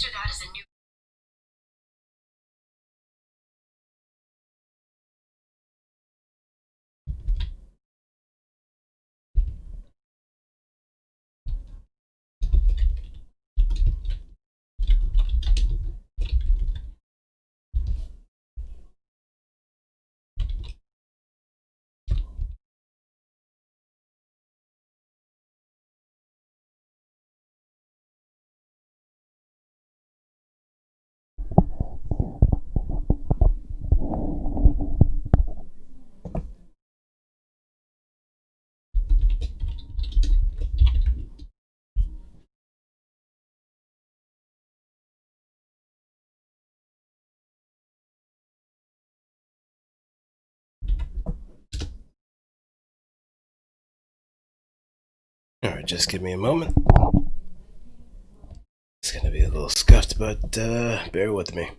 register that as a new... Alright, just give me a moment. It's gonna be a little scuffed, but bear with me.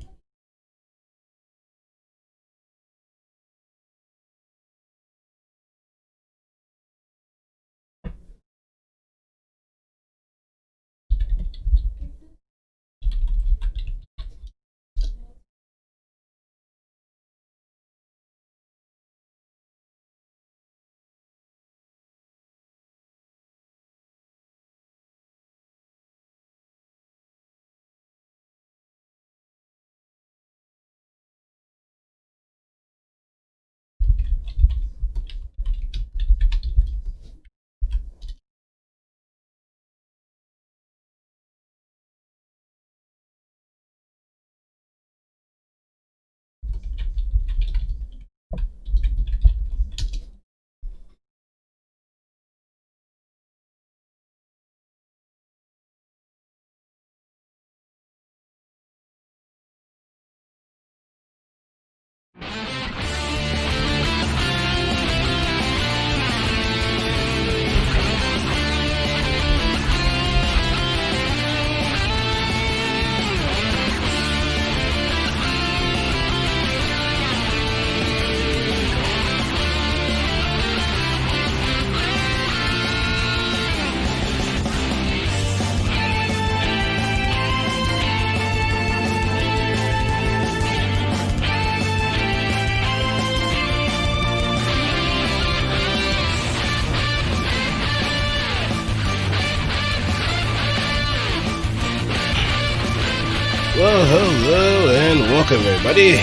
Well, hello and welcome everybody.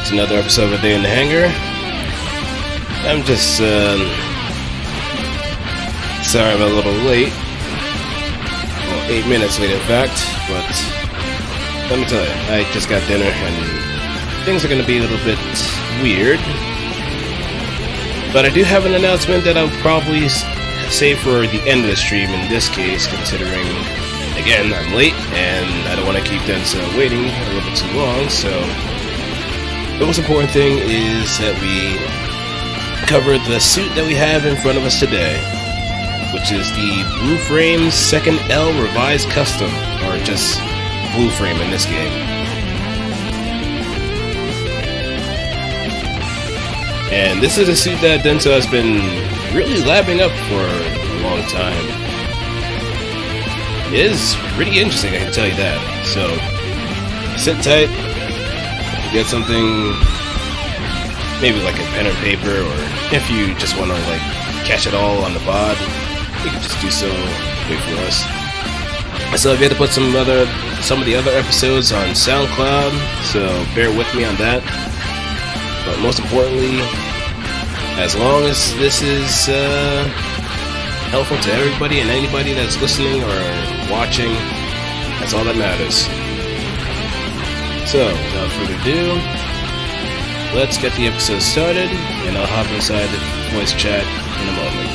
It's another episode of A Day in the Hangar. I'm just sorry I'm a little late. Well, 8 minutes late in fact, but let me tell you, I just got dinner and things are going to be a little bit weird. But I do have an announcement that I'll probably save for the end of the stream in this case, considering again, I'm late, and I don't want to keep Densuo waiting a little bit too long, so the most important thing is that we cover the suit that we have in front of us today, which is the Blue Frame's 2nd L Revised Custom, or just Blue Frame in this game. And this is a suit that Densuo has been really labbing up for a long time. It is pretty interesting, I can tell you that. So, sit tight, get something, maybe like a pen and paper, or if you just want to like catch it all on the pod, you can just do so. Wait for us. So I've got to put some of the other episodes on SoundCloud, so bear with me on that. But most importantly, as long as this is helpful to everybody and anybody that's listening or watching, that's all that matters. So, without further ado, let's get the episode started, and I'll hop inside the voice chat in a moment.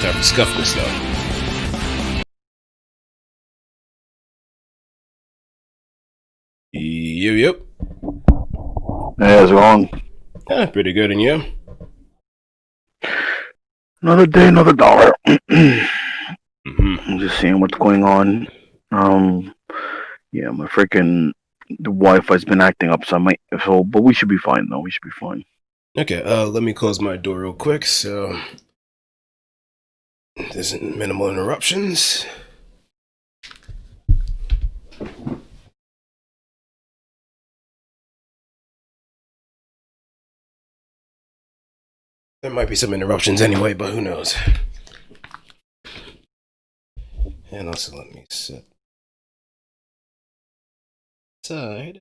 Time to scuff this though. Yep. Hey, how's it going? Pretty good, and you? Another day, another dollar. Mm-hmm. I'm just seeing what's going on. Yeah, my freaking the Wi-Fi's been acting up, but we should be fine though. We should be fine. Okay, let me close my door real quick so there's minimal interruptions. There might be some interruptions anyway, but who knows? And also let me set aside.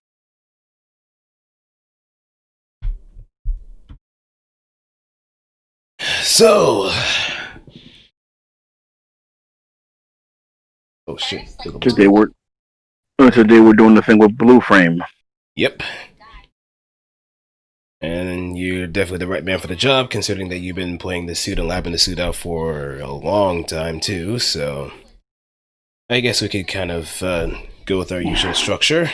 So, oh shit! Today we're doing the thing with Blue Frame. Yep. And you're definitely the right man for the job, considering that you've been playing the suit and labbing the suit out for a long time too. So, I guess we could kind of go with our usual structure.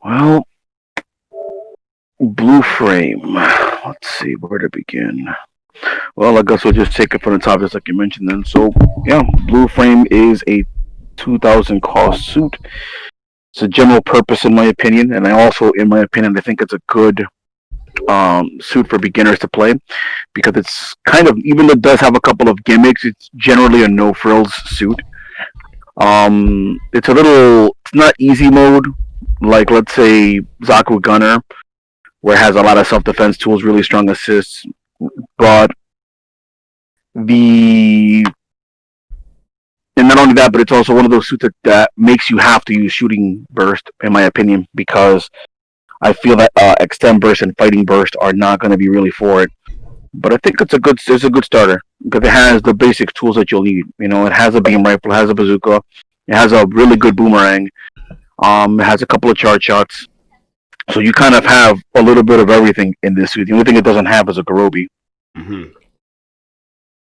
Well, Blue Frame. Let's see where to begin. Well, I guess we'll just take it from the top, just like you mentioned. Then, so yeah, Blue Frame is a 2,000 cost suit. It's a general purpose, in my opinion, and I think it's a good suit for beginners to play because it's kind of, even though it does have a couple of gimmicks, it's generally a no frills suit. It's not easy mode like, let's say, Zaku Gunner, where it has a lot of self defense tools, really strong assists, but and not only that, but it's also one of those suits that makes you have to use shooting burst, in my opinion, because I feel that extend burst and fighting burst are not going to be really for it. But I think it's a good starter because it has the basic tools that you'll need. You know, it has a beam rifle, it has a bazooka, it has a really good boomerang, it has a couple of charge shots. So you kind of have a little bit of everything in this suit. The only thing it doesn't have is a Garobi. Mm-hmm.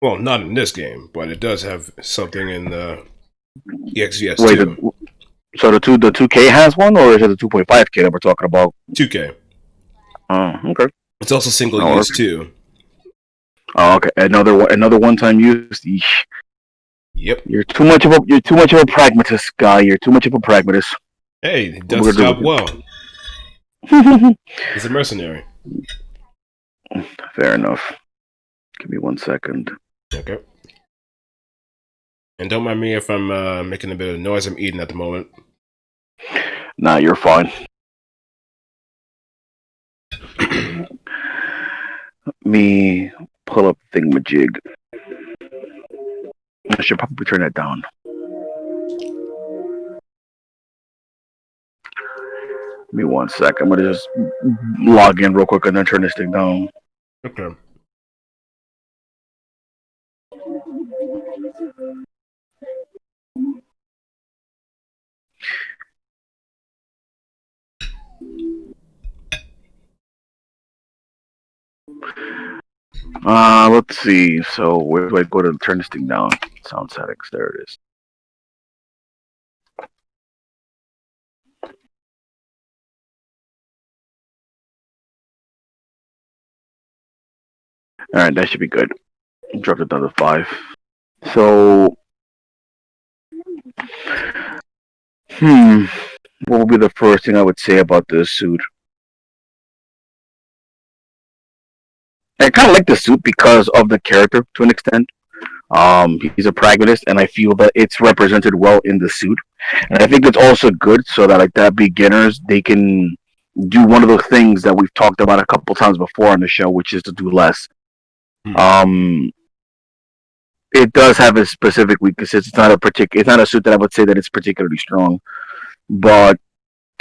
Well, not in this game, but it does have something in the EXVS too. So the 2K has one, or is it the 2.5K that we're talking about? 2K. Oh, okay. It's also single use too. Oh, okay. Another one-time use. Eesh. Yep. You're too much of a pragmatist, guy. You're too much of a pragmatist. Hey, he does his job well. He's a mercenary. Fair enough. Give me 1 second. Okay. And don't mind me if I'm making a bit of noise. I'm eating at the moment. Nah, you're fine. Let me pull up thingamajig. I should probably turn that down. Give me 1 second. I'm gonna just log in real quick and then turn this thing down. Okay. Let's see. So where do I go to turn this thing down? Sound settings. There it is. All right, that should be good. Dropped it down to 5. So, what would be the first thing I would say about this suit? I kind of like the suit because of the character to an extent. He's a pragmatist, and I feel that it's represented well in the suit. And I think it's also good so that, like, that beginners, they can do one of those things that we've talked about a couple times before on the show, which is to do less. It does have its specific weaknesses. It's not a suit that I would say that it's particularly strong. But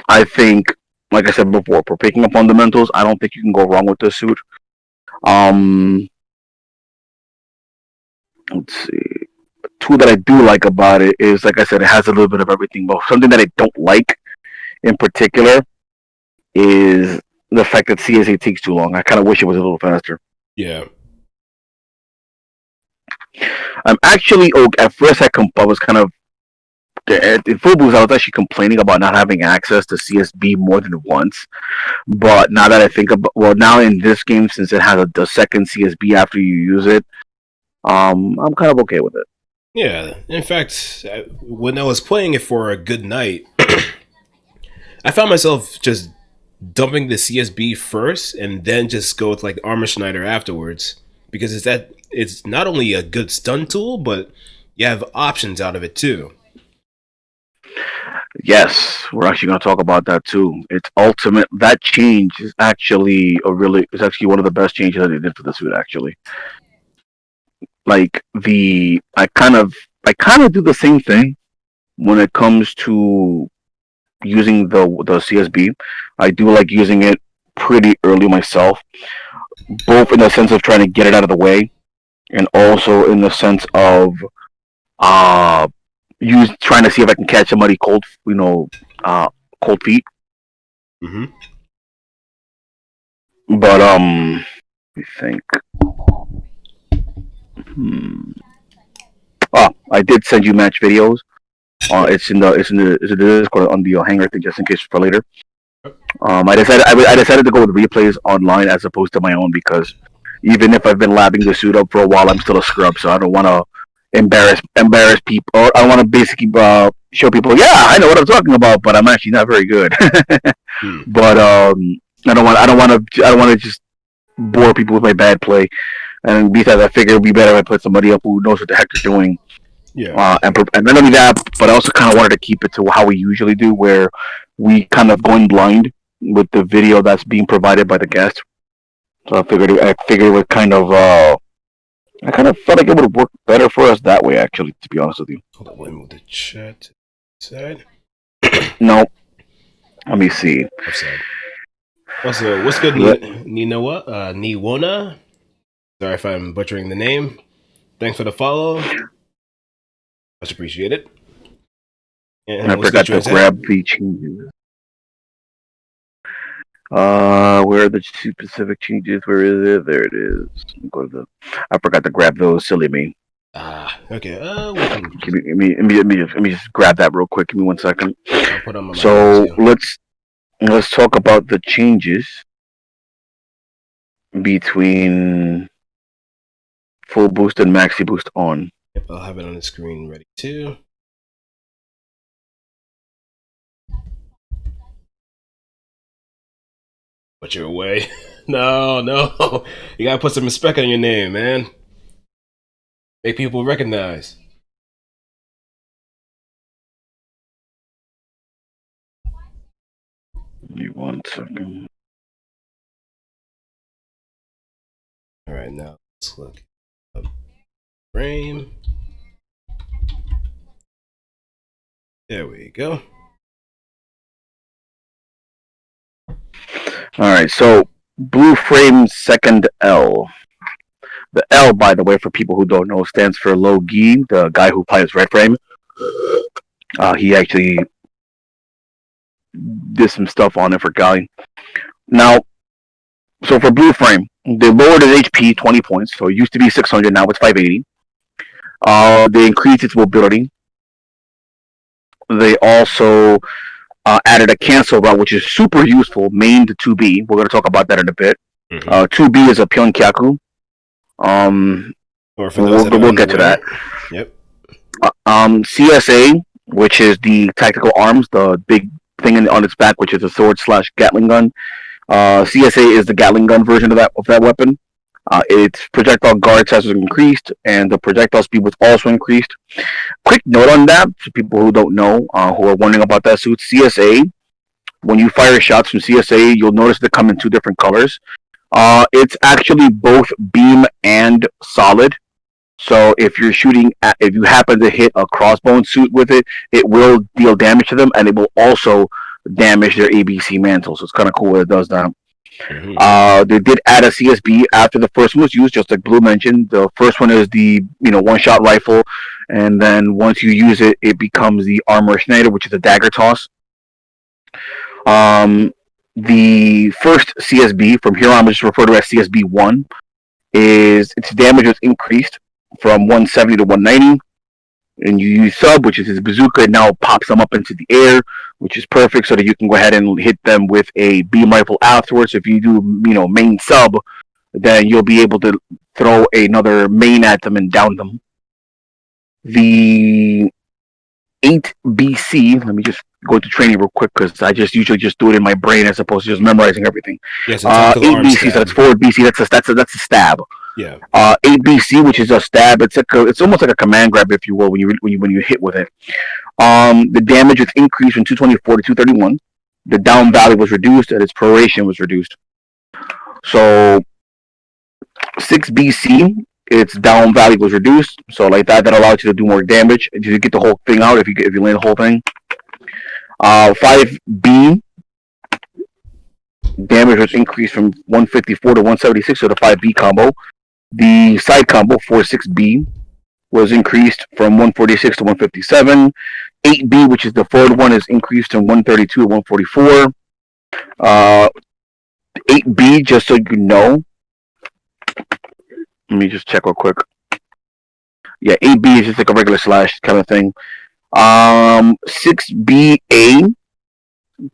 I think, like I said before, for picking up fundamentals, I don't think you can go wrong with this suit. Let's see. A tool that I do like about it is, like I said, it has a little bit of everything. But something that I don't like, in particular, is the fact that CSA takes too long. I kind of wish it was a little faster. Yeah. I'm actually, at first I was kind of, in full boost, I was actually complaining about not having access to CSB more than once. But now that I think about, now in this game, since it has the second CSB after you use it, I'm kind of okay with it. Yeah. In fact, when I was playing it for a good night, I found myself just dumping the CSB first and then just go with like Armor Schneider afterwards, because it's not only a good stun tool, but you have options out of it too. Yes, we're actually going to talk about that too. It's ultimate. That change is actually one of the best changes that they did for the suit. Actually, like I kind of do the same thing when it comes to using the CSB. I do like using it pretty early myself, both in the sense of trying to get it out of the way, and also in the sense of trying to see if I can catch somebody cold feet. Mm-hmm. But let me think. Oh, I did send you match videos. It's in the Discord on the Hangar thing, just in case for later. I decided to go with replays online as opposed to my own, because even if I've been labbing the suit up for a while, I'm still a scrub, so I don't want to embarrass people. Or I want to basically show people, yeah, I know what I'm talking about, but I'm actually not very good. But I don't want to just bore people with my bad play. And besides, I figure it'd be better if I put somebody up who knows what the heck they're doing. Yeah. And not only that, but I also kind of wanted to keep it to how we usually do, where we kind of going blind with the video that's being provided by the guest. So I figured it would kind of I kind of felt like it would work better for us that way, actually, to be honest with you. Hold on, let me move the chat side. No. Let me see. Upside. Also, what's good, Niwona? Sorry if I'm butchering the name. Thanks for the follow. Much appreciated. And I forgot to grab the changes. Where are the specific changes? Where is it? There it is. I forgot to grab those. Silly me. Okay. Let me just grab that real quick. Give me 1 second. I'll put on my so let's talk about the changes between full boost and maxi boost on. Yep, I'll have it on the screen ready too. But you're away. No. You gotta put some respect on your name, man. Make people recognize. Give me 1 second. Alright, now let's look up frame. There we go. Alright, so blue frame second L. The L, by the way, for people who don't know, stands for Logi, the guy who plays red frame. He actually did some stuff on it for Gali. Now, so for blue frame, they lowered his HP 20 points. So it used to be 600, now it's 580. They increased its mobility. They also added a cancel route, which is super useful, main to 2B. We're going to talk about that in a bit. 2B is a Pyeongkyaku. We'll get to that. Yep. CSA, which is the tactical arms, the big thing on its back, which is a sword / Gatling gun. CSA is the Gatling gun version of that weapon. Its projectile guard size was increased, and the projectile speed was also increased. Quick note on that, for people who don't know, who are wondering about that suit, CSA, when you fire shots from CSA, you'll notice they come in 2 different colors. It's actually both beam and solid. So if you're shooting, if you happen to hit a crossbone suit with it, it will deal damage to them, and it will also damage their ABC mantle. So it's kind of cool that it does that. They did add a CSB after the first one was used, just like Blue mentioned. The first one is the one-shot rifle, and then once you use it, it becomes the Armor Schneider, which is a dagger toss. The first CSB, from here on, which is referred to as CSB1, is its damage was increased from 170 to 190. And you use sub, which is his bazooka, it now pops them up into the air, which is perfect so that you can go ahead and hit them with a beam rifle afterwards. If you do, main sub, then you'll be able to throw another main at them and down them. The 8 BC. Let me just go to training real quick because I just usually just do it in my brain as opposed to just memorizing everything. Yes, 8 BC, so that's 4 BC. That's a stab. Yeah. 8 BC, which is a stab. It's almost like a command grab, if you will, when you hit with it. The damage was increased from 224 to 231. The down value was reduced, and its proration was reduced. So 6 BC, its down value was reduced. So like that allows you to do more damage. You get the whole thing out if you land the whole thing. 5B, damage was increased from 154 to 176, so the 5B combo. The side combo, 4-6B, was increased from 146 to 157. 8B, which is the forward one, is increased from 132 to 144. 8B, just so you know, let me just check real quick. Yeah, 8B is just like a regular slash kind of thing. 6BA,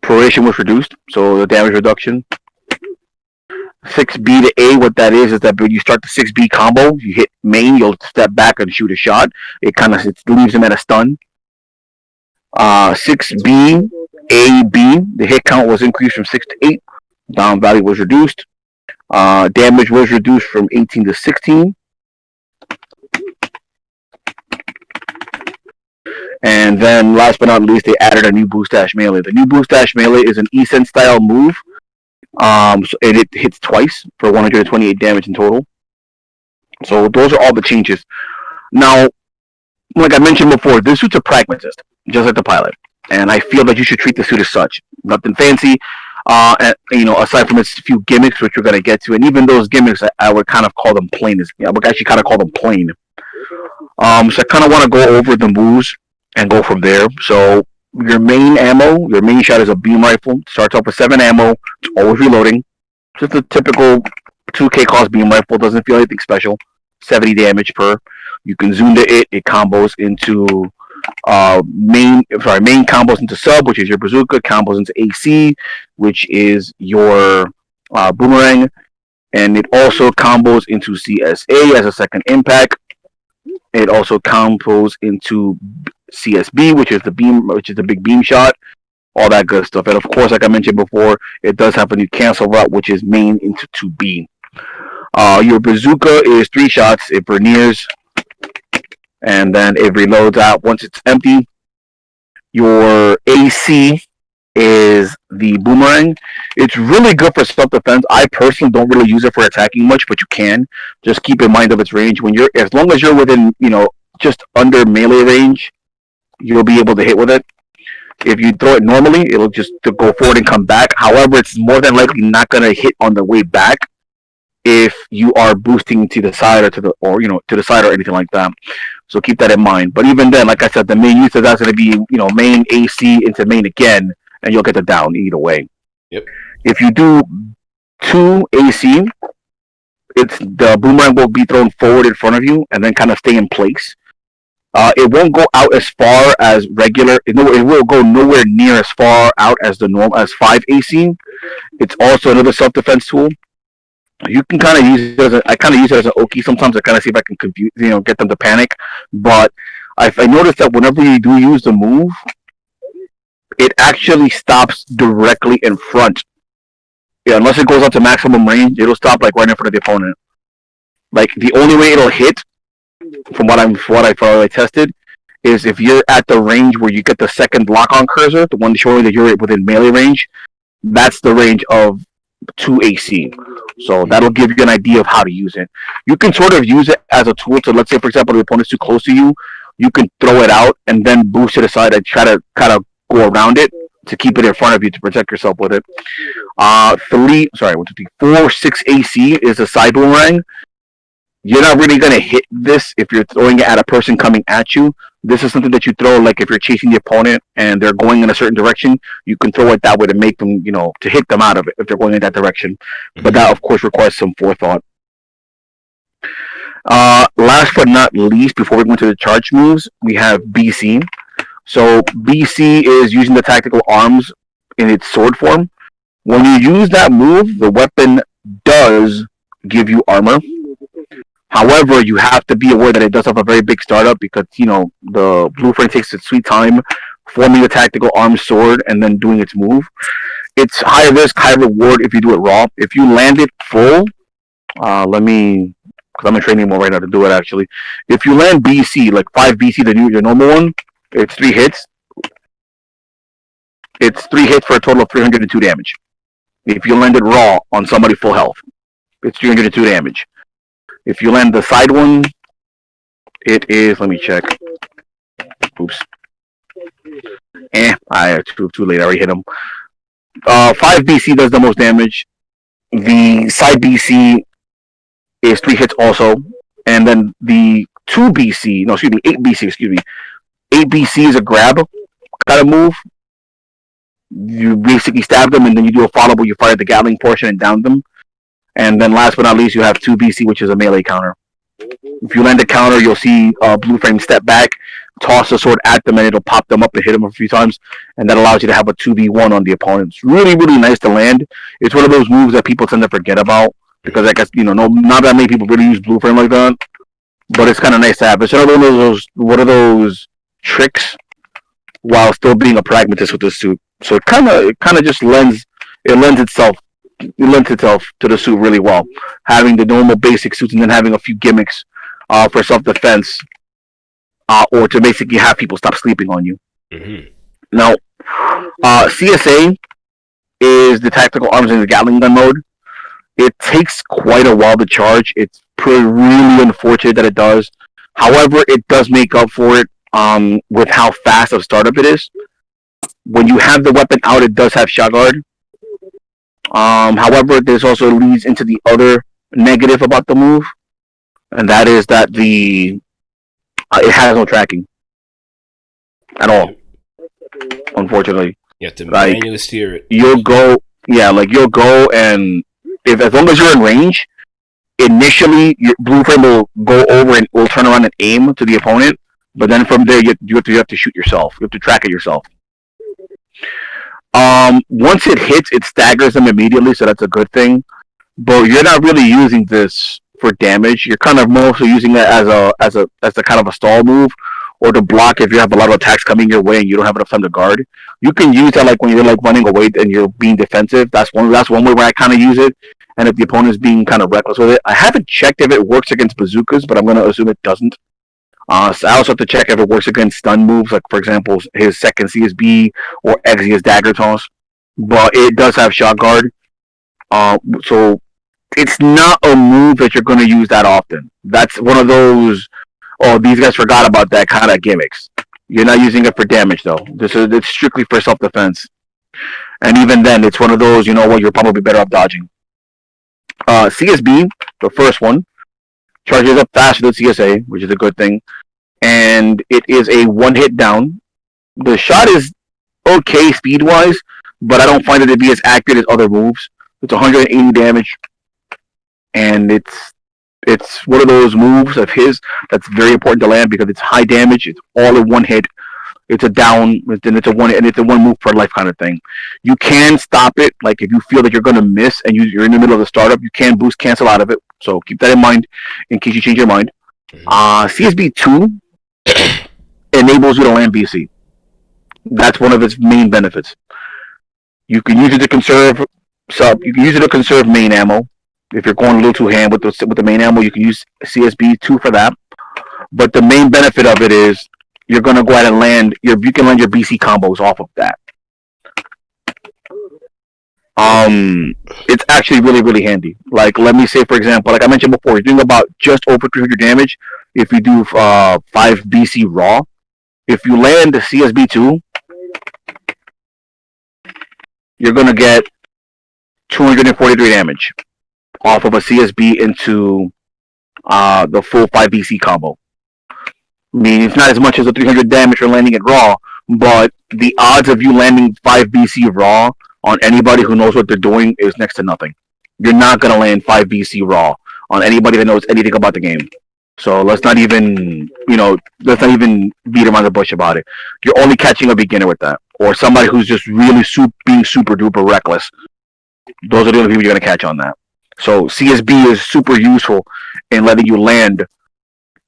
proration was reduced, so the damage reduction. 6B to A, what that is that when you start the 6B combo, you hit main, you'll step back and shoot a shot. It leaves him at a stun. 6B, A, B, the hit count was increased from 6 to 8. Down value was reduced. Damage was reduced from 18 to 16. And then, last but not least, they added a new Boost Dash Melee. The new Boost Dash Melee is an Esen style move. So it hits twice for 128 damage in total. So those are all the changes. Now, like I mentioned before, this suit's a pragmatist, just like the pilot. And I feel that you should treat the suit as such. Nothing fancy. And, aside from its few gimmicks, which we're going to get to. And even those gimmicks, I would kind of call them plain. I would actually kind of call them plain. So I kind of want to go over the moves and go from there. So your main shot is a beam rifle. Starts off with 7 ammo. It's always reloading. Just a typical 2K cost beam rifle. Doesn't feel anything special. 70 damage per. You can zoom to it. It combos into main combos into sub, which is your bazooka. Combos into AC, which is your boomerang. And it also combos into CSA as a second impact. It also combos into CSB, which is the big beam shot, all that good stuff. And of course, like I mentioned before, it does have a new cancel route, which is main into 2B. Your bazooka is 3 shots. It verniers, and then it reloads out once it's empty. Your AC is the boomerang. It's really good for self-defense. I personally don't really use it for attacking much, but you can. Just keep in mind of its range. As long as you're within, just under melee range, you'll be able to hit with it. If you throw it normally, it'll just go forward and come back. However, it's more than likely not going to hit on the way back if you are boosting to the side or to the side or anything like that. So keep that in mind. But even then, like I said, the main use of that's going to be main AC into main again, and you'll get the down either way. Yep. If you do 2 AC, the boomerang will be thrown forward in front of you and then kind of stay in place. It won't go out as far as regular. It will go nowhere near as far out as the normal as 5 AC. It's also another self-defense tool. You can kind of use it I kind of use it as an Oki sometimes. I kind of see if I can confuse, get them to panic. But I noticed that whenever you do use the move, it actually stops directly in front. Yeah, unless it goes out to maximum range, it'll stop like right in front of the opponent. Like the only way it'll hit, from what I tested, is if you're at the range where you get the second lock-on cursor, the one showing that you're within melee range. That's the range of 2 AC. So that'll give you an idea of how to use it. You can sort of use it as a tool to, let's say, for example, the opponent's too close to you. You can throw it out and then boost it aside and try to kind of go around it to keep it in front of you to protect yourself with it. 4, 6 AC is a side boomerang. You're not really going to hit this if you're throwing it at a person coming at you. This is something that you throw, like if you're chasing the opponent and they're going in a certain direction, you can throw it that way to make them, to hit them out of it if they're going in that direction. Mm-hmm. But that, of course, requires some forethought. Last but not least, before we go into the charge moves, we have BC. So BC is using the tactical arms in its sword form. When you use that move, the weapon does give you armor. However, you have to be aware that it does have a very big startup because, the blue frame takes its sweet time forming a tactical armed sword and then doing its move. It's high risk, high reward if you do it raw. If you land it full, because I'm in training mode right now to do it actually. If you land BC, like 5 BC, your normal one, it's 3 hits. It's 3 hits for a total of 302 damage. If you land it raw on somebody full health, it's 302 damage. If you land the side one, it is, let me check. Oops. Too late, I already hit him. 5 BC does the most damage. The side BC is 3 hits also. And then the 8 BC, 8 BC is a grab kind of move. You basically stab them and then you do a follow where you fire the Gatling portion and down them. And then last but not least, you have 2 BC, which is a melee counter. If you land a counter, you'll see Blue Frame step back, toss the sword at them, and it'll pop them up and hit them a few times. And that allows you to have a 2v1 on the opponent. It's really, really nice to land. It's one of those moves that people tend to forget about because I guess, not that many people really use Blue Frame like that. But it's kind of nice to have. It's one of those tricks while still being a pragmatist with this suit. So it kind of just lends itself to the suit really well. Having the normal basic suits and then having a few gimmicks for self-defense or to basically have people stop sleeping on you. Mm-hmm. Now, CSA is the tactical arms in the Gatling gun mode. It takes quite a while to charge. It's really unfortunate that it does. However, it does make up for it with how fast of startup it is. When you have the weapon out, it does have shot guard. However, this also leads into the other negative about the move, and that is that it has no tracking at all. Unfortunately, you have to manually steer it. You'll go and as long as you're in range, initially your Blue Frame will go over and will turn around and aim to the opponent, but then from there you have to shoot yourself. You have to track it yourself. Once it hits, it staggers them immediately, so that's a good thing. But you're not really using this for damage. You're kind of mostly using it as a kind of a stall move, or to block if you have a lot of attacks coming your way and you don't have enough time to guard. You can use that like when you're like running away and you're being defensive. That's one way where I kind of use it. And if the opponent's being kind of reckless with it, I haven't checked if it works against bazookas, but I'm going to assume it doesn't. So I also have to check if it works against stun moves, like for example his second CSB or Exia's dagger toss. But it does have shot guard, so it's not a move that you're going to use that often. That's one of those, these guys forgot about that kind of gimmicks. You're not using it for damage though. It's strictly for self-defense, and even then, it's one of those. You're probably better off dodging. CSB, the first one, charges up faster than CSA, which is a good thing. And it is a one-hit down. The shot is okay speed-wise, but I don't find it to be as accurate as other moves. It's 180 damage. And it's one of those moves of his that's very important to land because it's high damage. It's all in one hit. It's a down, and it's a one move per life kind of thing. You can stop it, like if you feel that you're going to miss and you're in the middle of the startup, you can boost cancel out of it. So keep that in mind in case you change your mind. CSB 2 enables you to land BC. That's one of its main benefits. You can use it to conserve main ammo. If you're going a little too ham with the main ammo, you can use CSB 2 for that. But the main benefit of it is you're going to go ahead and you can land your BC combos off of that. It's actually really, really handy. Like, let me say, for example, like I mentioned before, you're doing about just over 300 damage if you do 5 BC raw. If you land the CSB 2, you're going to get 243 damage off of a CSB into the full 5 BC combo. I mean, it's not as much as the 300 damage for landing it raw, but the odds of you landing 5 BC raw on anybody who knows what they're doing is next to nothing. You're not going to land 5 BC raw on anybody that knows anything about the game. So let's not even beat around the bush about it. You're only catching a beginner with that, or somebody who's just really being super duper reckless. Those are the only people you're going to catch on that. So CSB is super useful in letting you land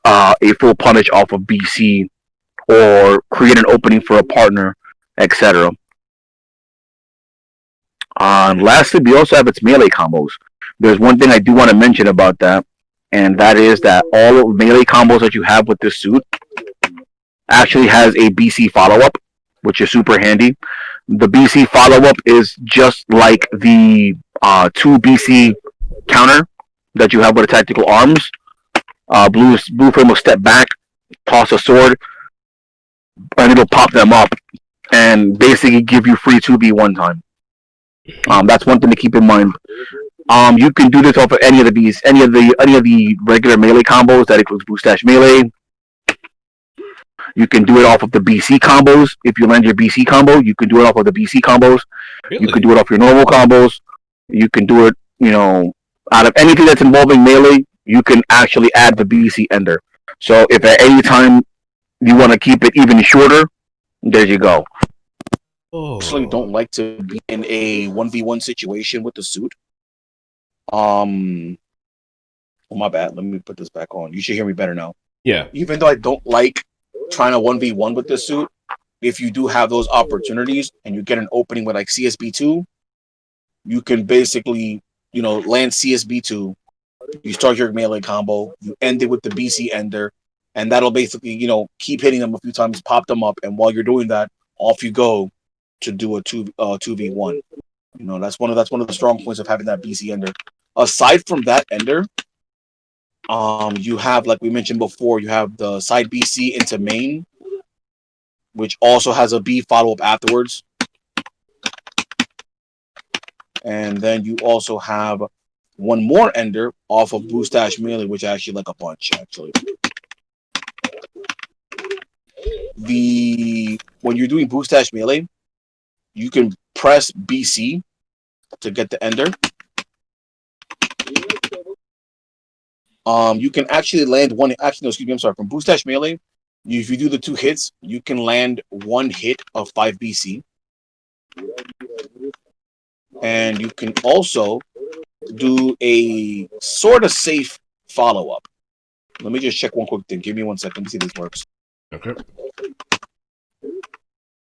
a full punish off of BC or create an opening for a partner, etc. Lastly, we also have its melee combos. There's one thing I do want to mention about that, and that is that all of the melee combos that you have with this suit actually has a BC follow up, which is super handy. The BC follow up is just like the 2 BC counter that you have with the tactical arms. Blue Flame will step back, toss a sword, and it'll pop them up and basically give you free 2B one time. That's one thing to keep in mind. You can do this off of any of the regular melee combos. That includes Boost Dash Melee. You can do it off of the BC combos. If you land your BC combo, you can do it off of the BC combos. Really? You can do it off your normal combos. You can do it, out of anything that's involving melee, you can actually add the BC Ender. So if at any time you want to keep it even shorter, there you go. Oh. Personally don't like to be in a 1v1 situation with the suit. Oh, my bad. Let me put this back on. You should hear me better now. Yeah. Even though I don't like trying to 1v1 with this suit, if you do have those opportunities and you get an opening with like CSB2, you can basically, land CSB2. You start your melee combo, you end it with the BC Ender, and that'll basically, keep hitting them a few times, pop them up, and while you're doing that, off you go to do a 2v1. That's one of the strong points of having that BC Ender. Aside from that Ender, you have, like we mentioned before, you have the side BC into main, which also has a B follow-up afterwards. And then you also have one more Ender off of Boost Dash Melee, which I actually like a bunch, actually. When you're doing Boost Dash Melee, you can press BC to get the Ender. You can actually land one. Actually, no, excuse me. I'm sorry. From Boost Dash Melee, if you do the 2 hits, you can land 1 hit of 5 BC. And you can also do a sort of safe follow-up. Let me just check one quick thing. Give me 1 second. Let me see if this works. Okay.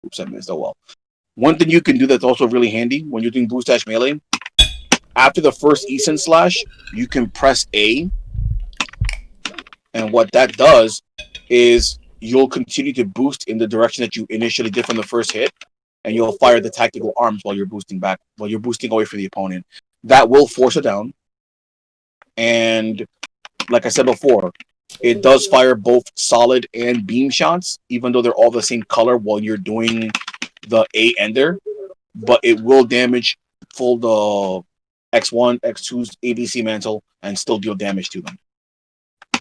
Oops, I missed. Oh, well. One thing you can do that's also really handy when you're doing Boost Dash Melee, after the first Essen Slash, you can press A. And what that does is you'll continue to boost in the direction that you initially did from the first hit, and you'll fire the tactical arms while you're boosting away from the opponent. That will force it down. And like I said before, it does fire both solid and beam shots, even though they're all the same color while you're doing the A Ender. But it will damage full the X1, X2's ABC mantle and still deal damage to them.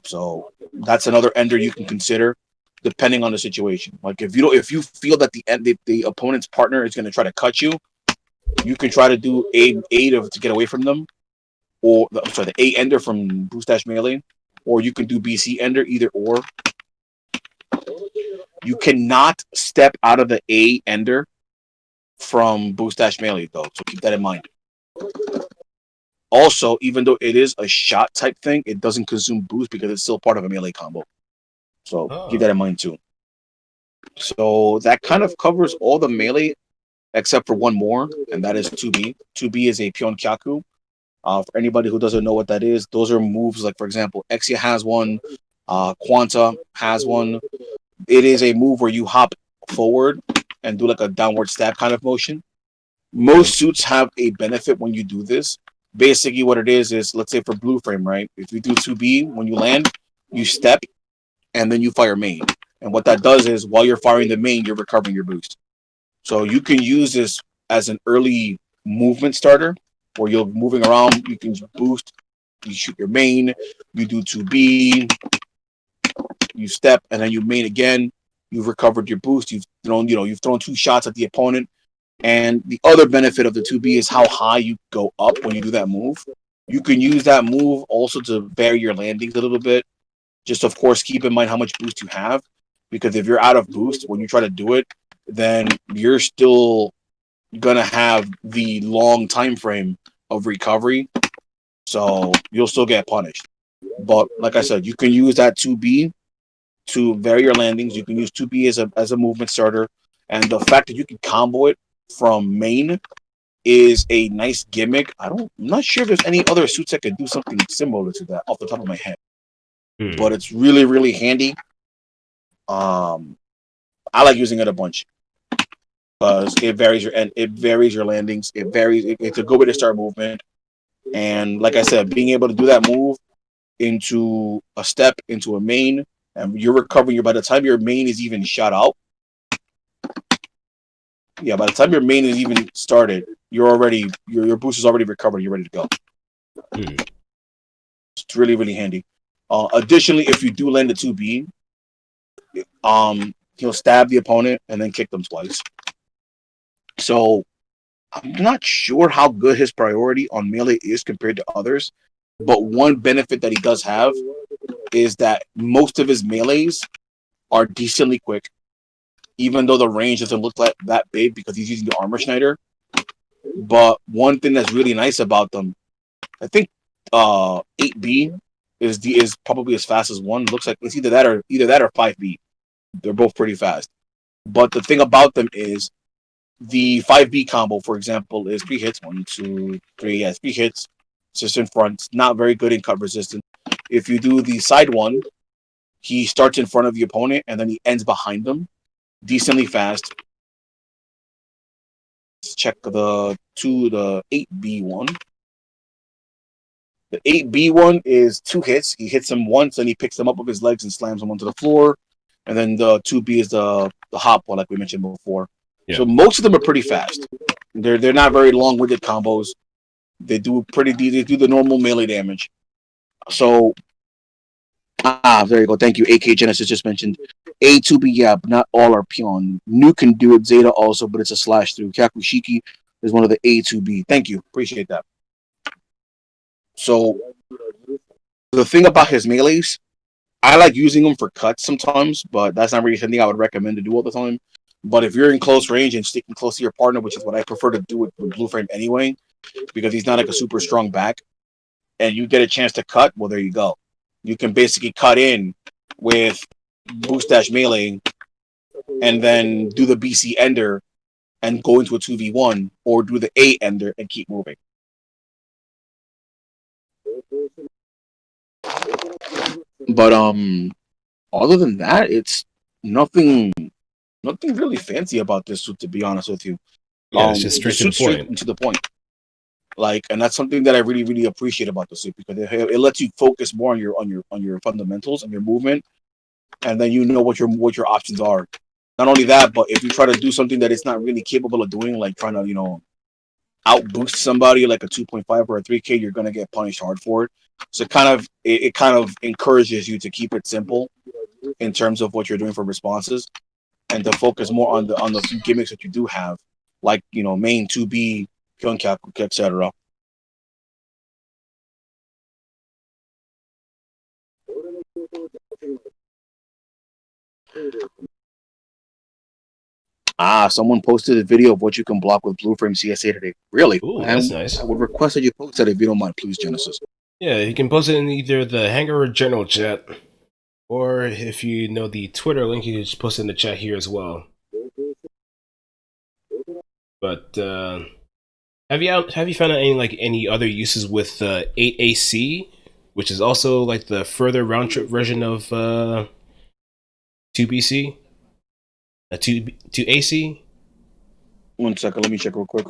So that's another Ender you can consider, depending on the situation. Like if you feel that the opponent's partner is going to try to cut you, you can try to do A to get away from them, or the A Ender from Boost Dash Melee, or you can do BC Ender, either or. You cannot step out of the A Ender from Boost Dash Melee though, so keep that in mind. Also, even though it is a shot type thing, it doesn't consume boost because it's still part of a melee combo. So keep that in mind too. So that kind of covers all the melee except for one more, and that is 2B. 2B is a Pion Kyaku. For anybody who doesn't know what that is, those are moves like, for example, Exia has one, Quanta has one. It is a move where you hop forward and do like a downward stab kind of motion. Most suits have a benefit when you do this. Basically, what it is, let's say for Blue Frame, right? If you do 2B, when you land, you step, and then you fire main. And what that does is, while you're firing the main, you're recovering your boost. So you can use this as an early movement starter, where you're moving around, you can boost, you shoot your main, you do 2B, you step, and then you main again, you've recovered your boost, you've thrown 2 shots at the opponent. And the other benefit of the 2B is how high you go up when you do that move. You can use that move also to vary your landings a little bit. Just, of course, keep in mind how much boost you have. Because if you're out of boost when you try to do it, then you're still going to have the long time frame of recovery So you'll still get punished. But like I said, you can use that 2B to vary your landings. You can use 2B as a movement starter. And the fact that you can combo it from main is a nice gimmick. I'm not sure if there's any other suits that could do something similar to that off the top of my head. But it's really, really handy. I like using it a bunch because it varies your landings. It's a good way to start movement. And like I said, being able to do that move into a step, into a main, and you're recovering. By the time your main is even shot out, by the time your main is even started, your boost is already recovered. You're ready to go. It's really, really handy. Additionally, if you do land a 2B, he'll stab the opponent and then kick them twice. So I'm not sure how good his priority on melee is compared to others, but one benefit that he does have is that most of his melees are decently quick, even though the range doesn't look like that big because he's using the Armor Schneider. But one thing that's really nice about them, I think 8B is probably as fast as 1. It looks like it's either that or 5B. They're both pretty fast. But the thing about them is the 5B combo, for example, is 3 hits. 1, 2, 3. Yeah, 3 hits. It's just in front. It's not very good in cut resistance. If you do the side one, he starts in front of the opponent and then he ends behind them. Decently fast. Let's check the 8B one. The 8B one is 2 hits. He hits them once and he picks them up with his legs and slams them onto the floor. And then the 2B is the hop one, like we mentioned before. Yeah. So most of them are pretty fast. They're not very long-winded combos. They do the normal melee damage. So there you go. Thank you. AK Genesis just mentioned A2B. Yeah, but not all are peon. Nuke can do it. Zeta also, but it's a slash through. Kakushiki is one of the A2B. Thank you. Appreciate that. So the thing about his melees, I like using them for cuts sometimes, but that's not really something I would recommend to do all the time. But if you're in close range and sticking close to your partner, which is what I prefer to do with Blue Frame anyway, because he's not like a super strong back, and you get a chance to cut, well, there you go. You can basically cut in with Boost Dash Melee and then do the BC Ender and go into a 2v1, or do the A Ender and keep moving. But other than that, it's nothing really fancy about this suit, to be honest with you. Yeah, it's just straight to the point. Like, and that's something that I really, really appreciate about the suit, because it lets you focus more on your fundamentals and your movement, and then you know what your options are. Not only that, but if you try to do something that it's not really capable of doing, like trying to out boost somebody like a 2.5 or a 3K, you're gonna get punished hard for it. So it kind of encourages you to keep it simple in terms of what you're doing for responses, and to focus more on the few gimmicks that you do have, like main 2B, Kyunkaku, etc. Someone posted a video of what you can block with Blue Frame CSA today. Really? Ooh, that's nice. I would request that you post that if you don't mind, please, Genesis. Yeah, you can post it in either the Hangar or general chat, or if you know the Twitter link, you can just post it in the chat here as well. But have you found out any other uses with 8AC, which is also like the further round trip version of 2BC? 2AC? 1 second, let me check real quick.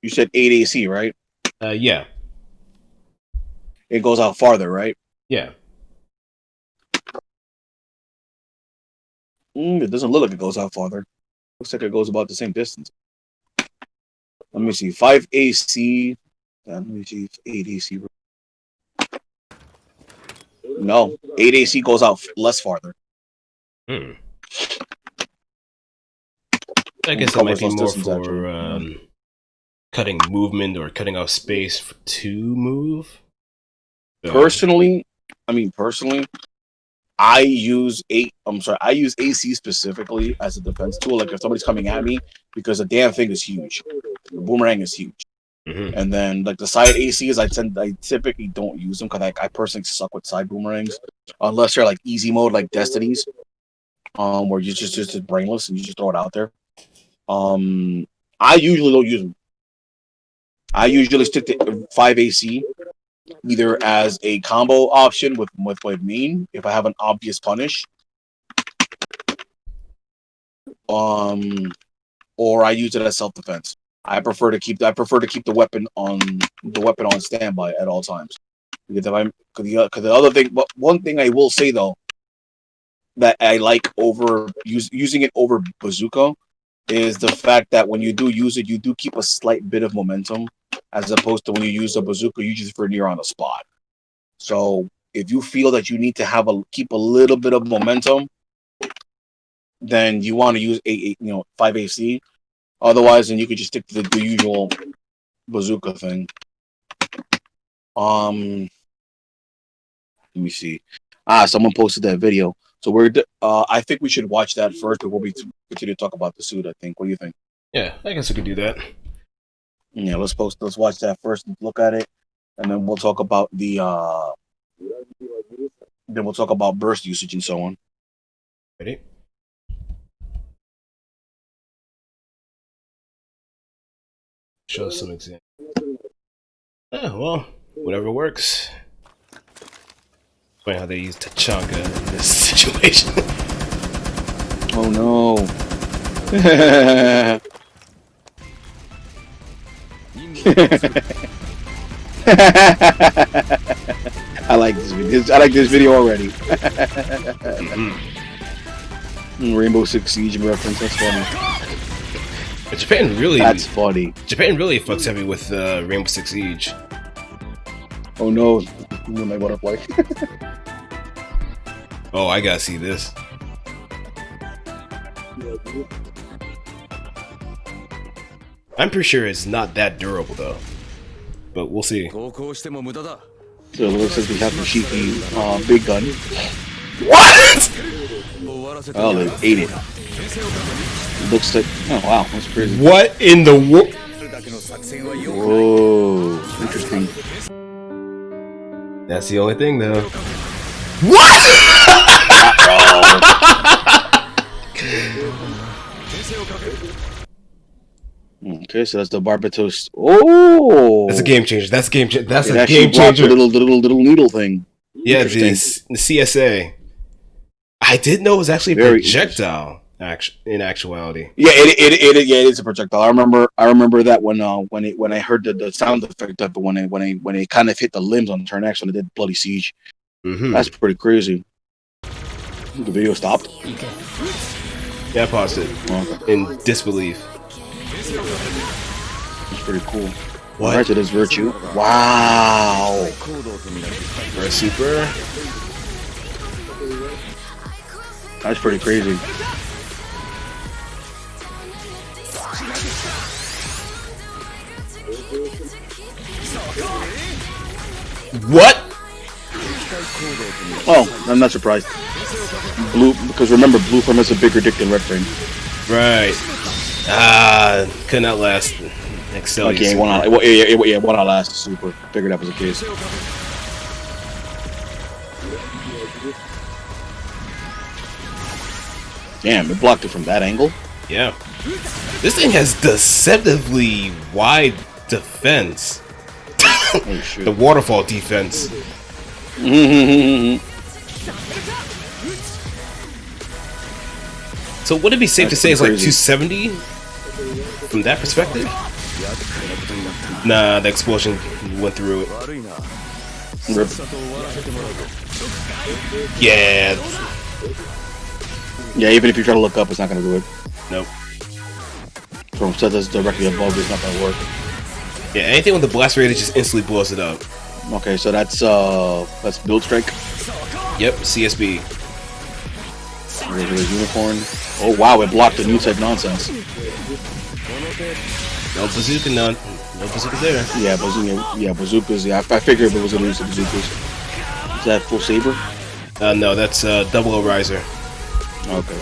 You said 8AC, right? Yeah. It goes out farther, right? Yeah. It doesn't look like it goes out farther. Looks like it goes about the same distance. Let me see. 5AC. Let me see. 8AC. No. 8AC goes out less farther. I guess it might be more for cutting movement or cutting off space to move. So. Personally, I use AC specifically as a defense tool. Like if somebody's coming at me, because the damn thing is huge. The boomerang is huge. And then like the side ACs, I typically don't use them because I personally suck with side boomerangs unless they're like easy mode like Destiny's, where you just brainless and you just throw it out there. I usually don't use them. I usually stick to 5 AC either as a combo option with main if I have an obvious punish, or I use it as self defense. I prefer to keep the weapon on standby at all times. Because the other thing, but one thing I will say though that I like over using it over bazooka is the fact that when you do use it, you do keep a slight bit of momentum, as opposed to when you use a bazooka, you just near on the spot. So if you feel that you need to keep a little bit of momentum, then you want to use 5 AC. Otherwise, then you could just stick to the usual bazooka thing. Let me see. Someone posted that video. So I think we should watch that first before we continue to talk about the suit. I think. What do you think? Yeah, I guess we could do that. Yeah, let's watch that first and look at it, and then we'll talk about burst usage and so on. Ready? Show us some examples. Well, whatever works. Funny how they use Tachanka in this situation. Oh no. I like this video. I like this video already. Rainbow Six Siege reference. That's funny. But Japan really. That's funny. Japan really fucks heavy with Rainbow Six Siege. Oh no! My butterfly. Oh, I gotta see this. I'm pretty sure it's not that durable though, but we'll see. So it looks like we have the Shiki big gun. What? Oh, they ate it. Looks like. Oh wow, that's crazy. What in the world? Whoa, interesting. That's the only thing though. What? Okay, so that's the Barbatos. Oh, that's a game changer. That's a game changer. That's it a game changer. The little needle thing. Yeah, the CSA. I didn't know it was actually a projectile. In actuality, yeah, it is a projectile. I remember that when I heard the sound effect of it when it kind of hit the limbs on turn X when it did bloody siege. That's pretty crazy. The video stopped. Yeah, I paused it in disbelief. It's pretty cool. What? Right to this virtue. Wow. For a super. That's pretty crazy. What? Oh, I'm not surprised. Blue, because remember, blue frame has a bigger dick than red frame. Right. Could not last. Excel. Okay, one out last super. Figured that was the case. Damn, it blocked it from that angle. Yeah. This thing has deceptively wide defense. Oh, shit. The waterfall defense. So would it be safe to say it's like 270 from that perspective? Nah, the explosion went through it. Rip. Yeah. Yeah, even if you try to look up, it's not gonna do it. Nope. From set that's directly above, it's not gonna work. Yeah, anything with the blast radius just instantly blows it up. Okay, so that's build strike. Yep, CSB. Unicorn. Oh wow, it blocked the new type nonsense. No bazooka, no bazooka there. Yeah, bazookas. Yeah, I figured it was gonna use the bazookas. Is that full saber? No, that's double O riser. Okay.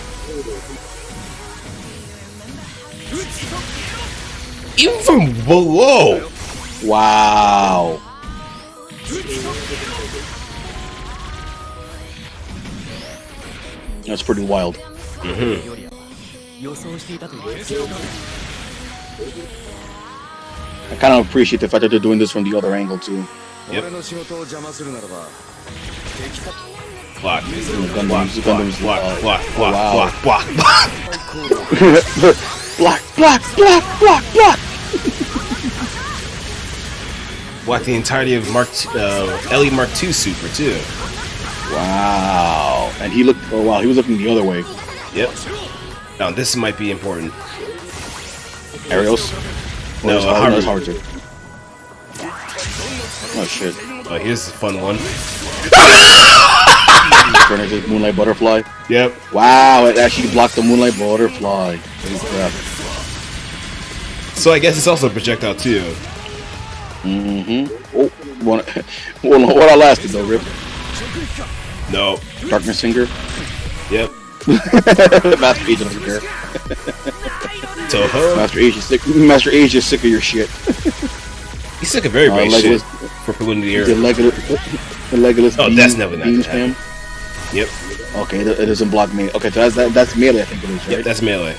Even from below, Wow. That's pretty wild. I kind of appreciate the fact that they're doing this from the other angle too. Yep. Block. Gundam's Block. wow. Block. Block. Block the entirety of Ellie Mark II Super too. Wow. And he looked. Oh wow, he was looking the other way. Yep. Now this might be important. Arios. No, that's hard to. Oh shit. Oh, here's the fun one. Furnace Moonlight Butterfly. Yep. Wow, it actually blocked the Moonlight Butterfly. Holy crap. So I guess it's also a projectile too. Oh, what I lasted though, Rip. No. Darkness Singer. Yep. Master Age doesn't care. Toho. Master Age is sick of your shit. He's sick of very bad shit for polluting the air. The Legolas. Oh, that's never not gonna happen. Yep. Okay, it doesn't block melee. Okay, so that's melee, I think it is, right? Yep, that's melee.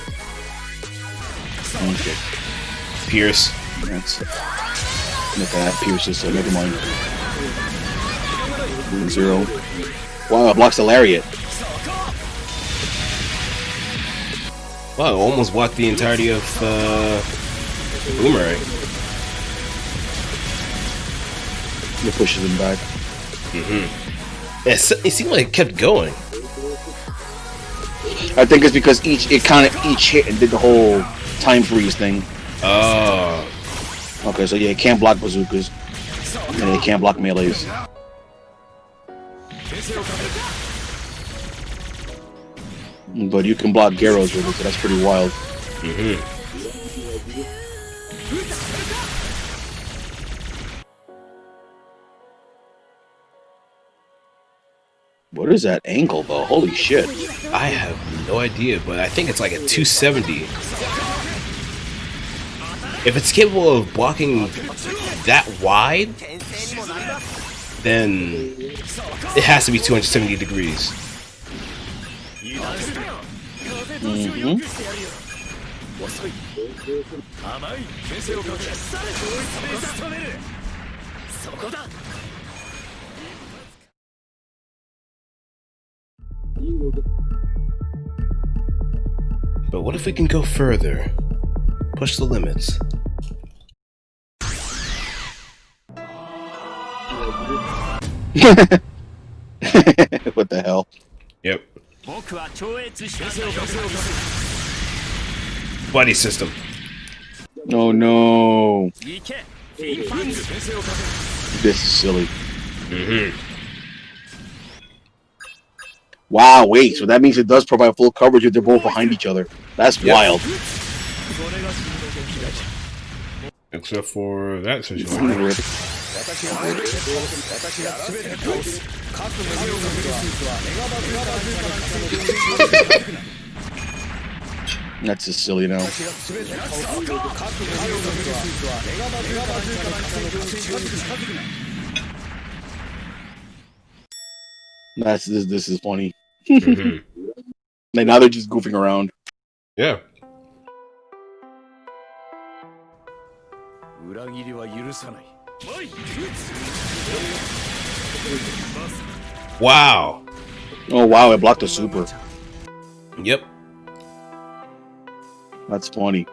Okay. Pierce. That's that pierces, so never mind. 0. Wow, it blocks the lariat. Wow, almost blocked the entirety of Boomerang. It pushes him back. It seemed like it kept going. I think it's because each hit and did the whole time freeze thing. Oh. Okay, so yeah, it can't block bazookas. And it can't block melees. But you can block Gyros with it, so that's pretty wild. What is that angle, though? Holy shit. I have no idea, but I think it's like a 270. If it's capable of blocking that wide, then it has to be 270 degrees. But what if we can go further? Push the limits. What the hell? Yep. Buddy system. Oh no. This is silly. Wow, wait, so that means it does provide full coverage if they're both behind each other. That's wild. Except for that situation. That's just silly now. This is funny. Like now they're just goofing around. Yeah. Wow. Oh wow, it blocked the super. Yep. That's funny.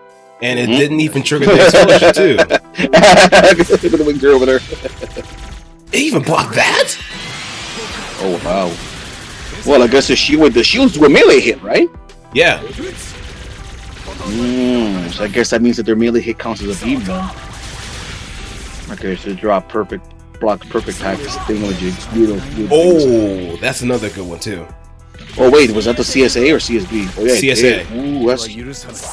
And it didn't even trigger the explosion too. Look at the wings over there. It even blocked that? Oh wow. Well, I guess the shields do a melee hit, right? Yeah. So I guess that means that their melee hit counts as a beam then. Okay, so drop perfect, blocks perfect tactics, thingamajigs. Beautiful. Oh, that's another good one too. Oh wait, was that the CSA or CSB? Oh yeah, CSA. Ooh, that's.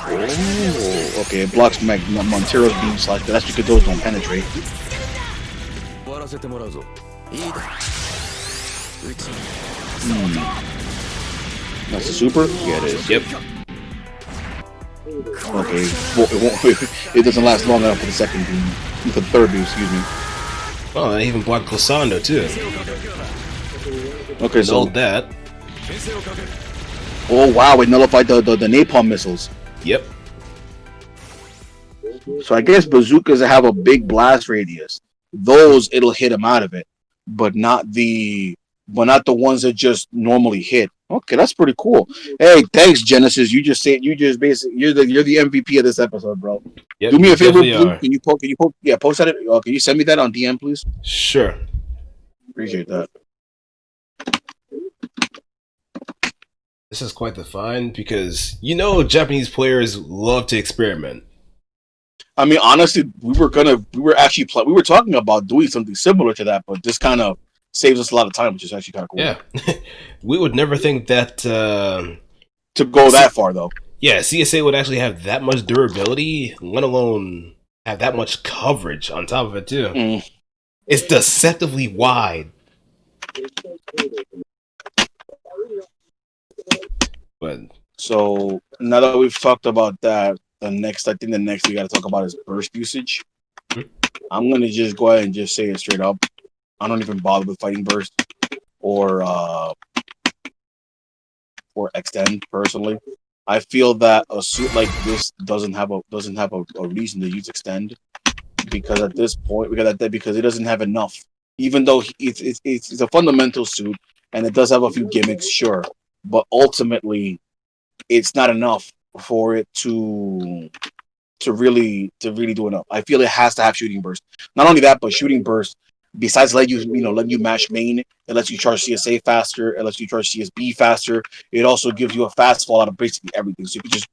Oh, okay. It blocks Montero's beam slash, but that's because those don't penetrate. That's a super? Yeah, it is. Yep. Okay, well, it won't. It doesn't last long enough for the second beam, for the third beam. Excuse me. Oh, and even blocked Glissando too. Okay, so Nulled that. oh wow, it nullified the napalm missiles. Yep. So I guess bazookas that have a big blast radius, those it'll hit them out of it, but not the ones that just normally hit. Okay, that's pretty cool. Hey, thanks Genesis. You just basically you're the MVP of this episode, bro. Yep. Do me You a favor, definitely Blue. are. Can you post post that? Can you send me that on DM, please? Sure. Appreciate that. This is quite the find because Japanese players love to experiment. I mean, honestly, we were talking about doing something similar to that, but this kind of saves us a lot of time, which is actually kind of cool. Yeah. We would never think that To go that far, though. yeah, CSA would actually have that much durability, let alone have that much coverage on top of it too. Mm. It's deceptively wide. But So now that we've talked about that, I think the next we got to talk about is burst usage. I'm gonna just go ahead and just say it straight up. I don't even bother with fighting burst or extend personally. I feel that a suit like this doesn't have a reason to use extend because at this point because it doesn't have enough. Even though it's a fundamental suit and it does have a few gimmicks, sure, but ultimately it's not enough for it to really do enough. I feel it has to have shooting burst. Not only that, but shooting burst. Besides let you mash main, it lets you charge CSA faster, it lets you charge CSB faster. It also gives you a fast fall out of basically everything. So you can just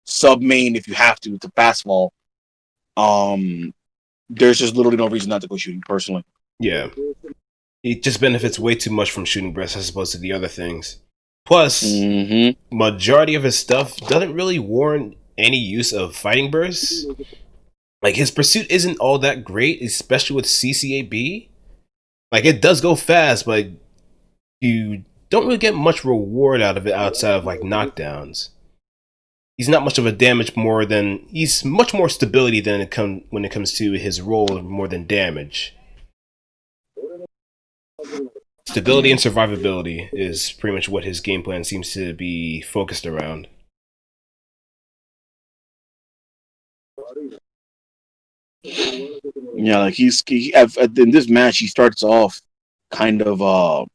sub main if you have to fast fall. There's just literally no reason not to go shooting personally. yeah, it just benefits way too much from shooting burst as opposed to the other things. Plus, majority of his stuff doesn't really warrant any use of fighting bursts. Like, his pursuit isn't all that great, especially with CCAB. Like, it does go fast, but you don't really get much reward out of it outside of, like, knockdowns. He's not much of a damage he's much more stability when it comes to his role more than damage. Stability and survivability is pretty much what his game plan seems to be focused around. Yeah, like in this match, he starts off kind of on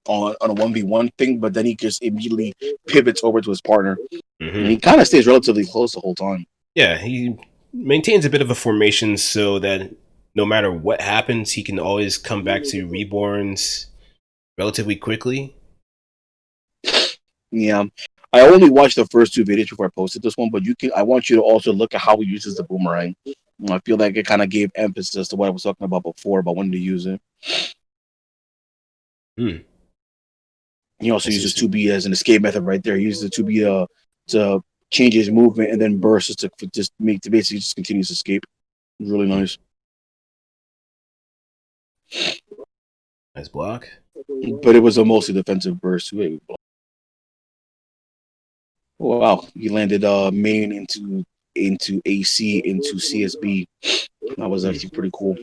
a 1v1 thing, but then he just immediately pivots over to his partner. And he kind of stays relatively close the whole time. Yeah, he maintains a bit of a formation so that no matter what happens, he can always come back to Reborns relatively quickly. Yeah. I only watched the first two videos before I posted this one, but I want you to also look at how he uses the boomerang. I feel like it kind of gave emphasis to what I was talking about before about when to use it. He also uses 2B as an escape method right there. He uses the 2B to change his movement and then bursts to basically just continue to escape. It's really nice. Nice block. But it was a mostly defensive burst. Oh, wow. He landed main into AC into CSB. That was actually pretty cool.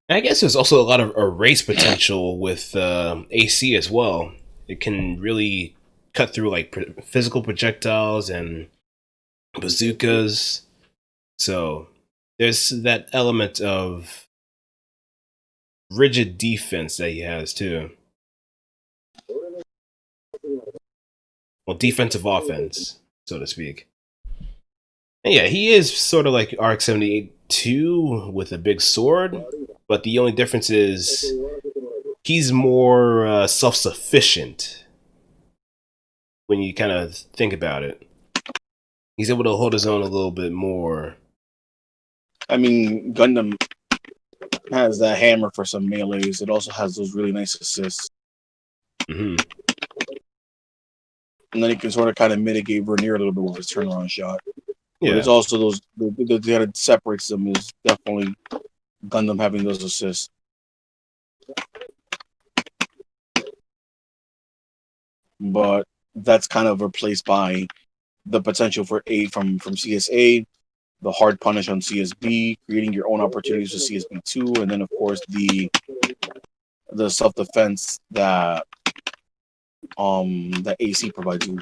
I guess there's also a lot of erase potential with AC as well. It can really cut through like physical projectiles and bazookas. So there's that element of rigid defense that he has too. Well, defensive offense, so to speak. And yeah, he is sort of like RX-78-2 with a big sword, but the only difference is he's more self-sufficient when you kind of think about it. He's able to hold his own a little bit more. I mean, Gundam has that hammer for some melees. It also has those really nice assists. Mm-hmm. And then he can sort of kind of mitigate Vernier a little bit with his turnaround shot. Yeah. But it's also those that separates them is definitely Gundam having those assists. but that's kind of replaced by the potential for aid from CSA, the hard punish on CSB, creating your own opportunities with CSB2, and then of course the self defense that AC provides you.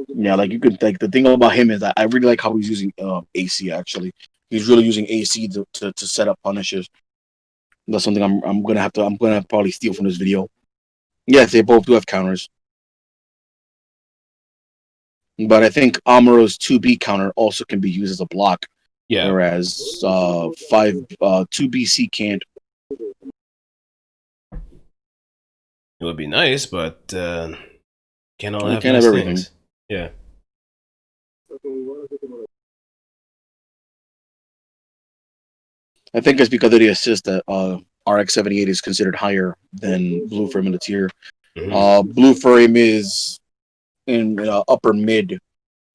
Yeah, like you could like the thing about him is that I really like how he's using AC actually. He's really using AC to set up punishes. That's something I'm gonna probably steal from this video. Yes, they both do have counters. But I think Amuro's 2B counter also can be used as a block. Yeah. Whereas 2BC can't. It would be nice, but can't all We have can't nice have everything. things. Yeah. I think it's because of the assist that RX-78 is considered higher than Blue Frame in the tier. Mm-hmm. Blue Frame is in upper mid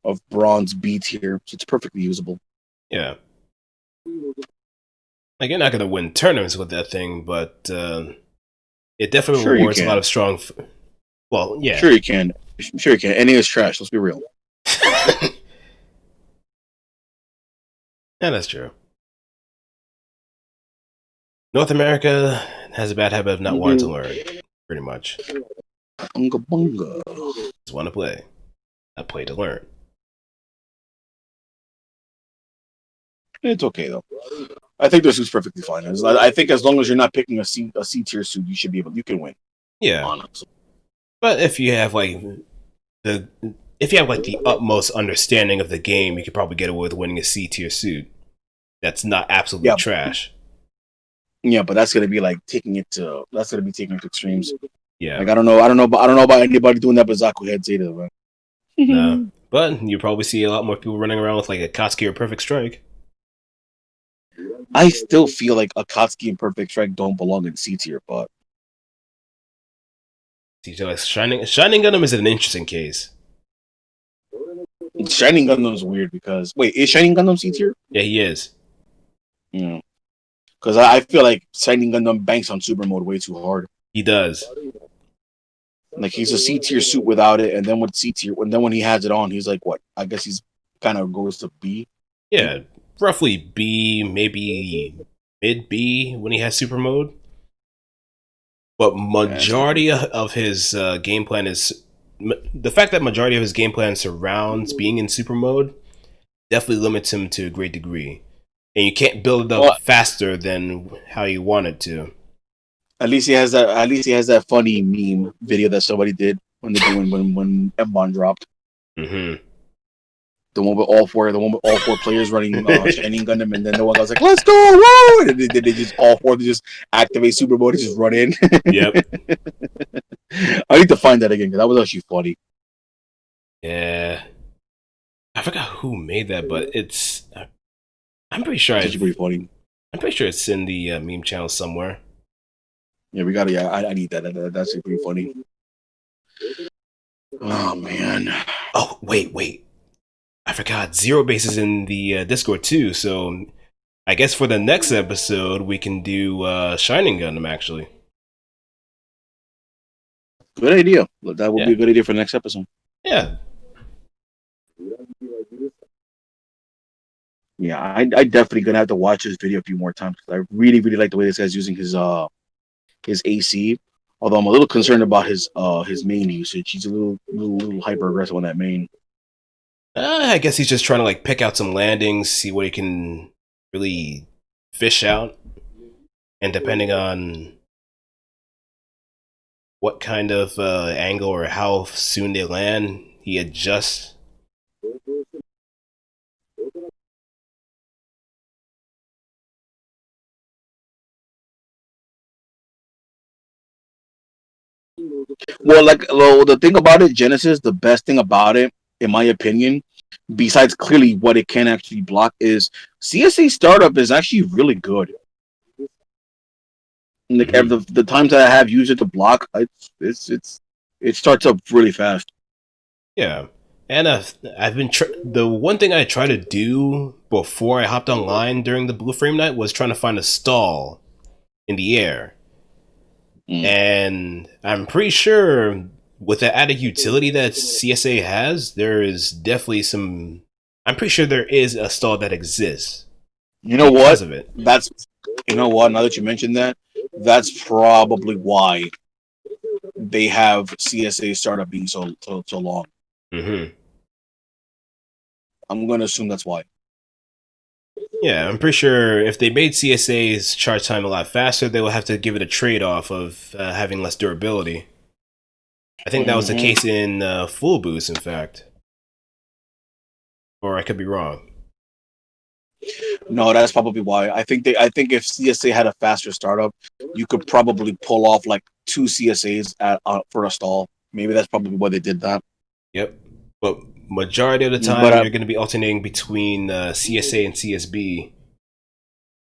of Bronze B tier, so it's perfectly usable. Yeah. Like, you're not going to win tournaments with that thing, but it definitely rewards a lot of strong... Well, yeah. Sure you can. Sure you can. And it is trash, let's be real. Yeah, that's true. North America has a bad habit of not wanting to learn, pretty much. Bunga bunga. Just want to play. Not play to learn. It's okay, though. I think this suit's perfectly fine. I think as long as you're not picking a C tier suit, you should be able. You can win. Yeah. Honestly. But if you have like the utmost understanding of the game, you could probably get away with winning a C tier suit. That's not absolutely trash. Yeah, but that's gonna be like taking it to extremes. Yeah. Like I don't know about anybody doing that, but Zaku head Zeta, right? No. But you probably see a lot more people running around with like a Katsuki or Perfect Strike. I still feel like Akatsuki and Perfect Strike don't belong in C tier, but Like Shining Gundam is an interesting case. Shining Gundam is weird because is Shining Gundam C tier? Yeah, he is. Yeah, because I feel like Shining Gundam banks on super mode way too hard. He does. Like he's a C tier suit without it, and then with C tier, when he has it on, he's like what? I guess he's kind of goes to B. Yeah, roughly B, maybe mid B when he has super mode. But majority of his game plan is the fact that majority of his game plan surrounds being in super mode definitely limits him to a great degree, and you can't build it up faster than how you want it to. At least he has that funny meme video that somebody did when M-Bond dropped. Mm-hmm. The one with all four players running Shining Gundam, and then the one that was like, "Let's go!" Whoa! And they just all four they just activate super mode and just run in. Yep. I need to find that again because that was actually funny. Yeah, I forgot who made that, but it's. I'm pretty sure it's pretty funny. I'm pretty sure it's in the meme channel somewhere. Yeah, we gotta. Yeah, I need that. That's pretty funny. Oh man. Oh wait. I forgot. Zero Base is in the Discord too, so I guess for the next episode we can do Shining Gundam actually. Good idea. That would be a good idea for the next episode. Yeah. Yeah, I definitely gonna have to watch this video a few more times because I really like the way this guy's using his AC. Although I'm a little concerned about his main usage. He's a little hyper aggressive on that main. I guess he's just trying to like pick out some landings, see what he can really fish out, and depending on what kind of angle or how soon they land, he adjusts. Well, the thing about it, Genesis, the best thing about it, in my opinion, besides clearly what it can actually block, is CSA startup is actually really good. Like the times that I have used it to block, it starts up really fast. Yeah, And I've been the one thing I tried to do before I hopped online during the Blue Frame night was trying to find a stall in the air. And I'm pretty sure with the added utility that CSA has, there is definitely some. I'm pretty sure there is a stall that exists. You know what? Of it. That's you know what. Now that you mentioned that, that's probably why they have CSA startup being so long. Mm-hmm. I'm going to assume that's why. Yeah, I'm pretty sure if they made CSA's charge time a lot faster, they will have to give it a trade-off of having less durability. I think that was the case in Full Boost, in fact. Or I could be wrong. No, that's probably why. I think if CSA had a faster startup, you could probably pull off like 2 CSAs for a stall. Maybe that's probably why they did that. Yep. But majority of the time, you're going to be alternating between CSA and CSB.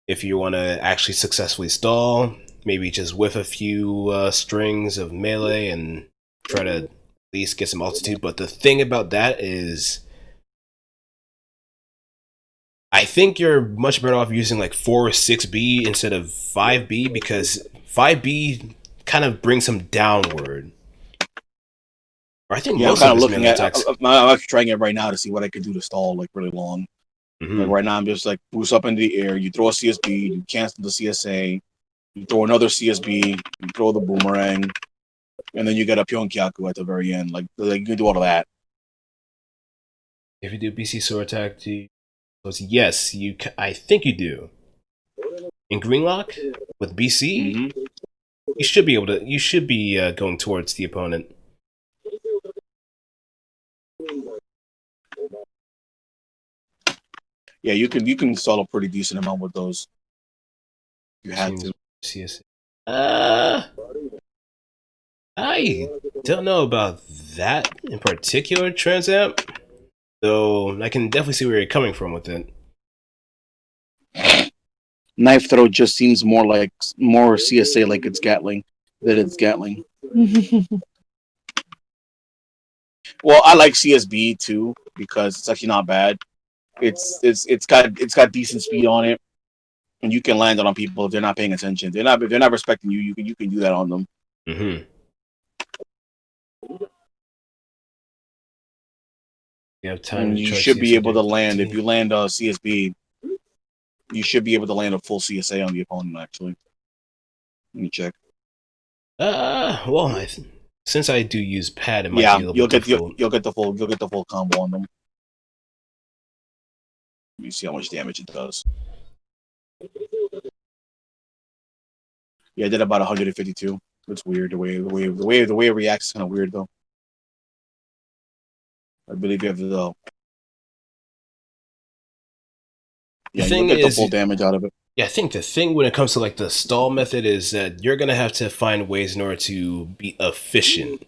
If you want to actually successfully stall, maybe just whiff a few strings of melee and try to at least get some altitude. But the thing about that is, I think you're much better off using like 4 or 6B instead of 5B, because 5B kind of brings them downward. Or I think most I'm kind of of looking at. attacks. I'm actually trying it right now to see what I could do to stall like really long. Mm-hmm. Like right now, I'm just like boost up into the air. You throw a CSB, you cancel the CSA, you throw another CSB, you throw the boomerang, and then you get a Pyonkyaku at the very end. Like you can do all of that. If you do BC sword attack, yes, you. I think you do. In Greenlock with BC, you should be able to. You should be going towards the opponent. Yeah, you can stall a pretty decent amount with those. You have to. CSA. I don't know about that in particular, Transamp. Though I can definitely see where you're coming from with it. Knife throw just seems more CSA like it's Gatling than it's Gatling. Well, I like CSB too because it's actually not bad. It's got decent speed on it, and you can land it on people if they're not paying attention. If they're not respecting you. You can do that on them. Mm-hmm. You have time. And you should be able to land if you land a CSB. You should be able to land a full CSA on the opponent. Actually, let me check. Well, since I do use pad, it might be a you'll get the full combo on them. You see how much damage it does. Yeah, I did about 152. It's weird the way it reacts is kind of weird though. I believe you have the. Yeah, you get the full damage out of it. Yeah, I think the thing when it comes to like the stall method is that you're gonna have to find ways in order to be efficient.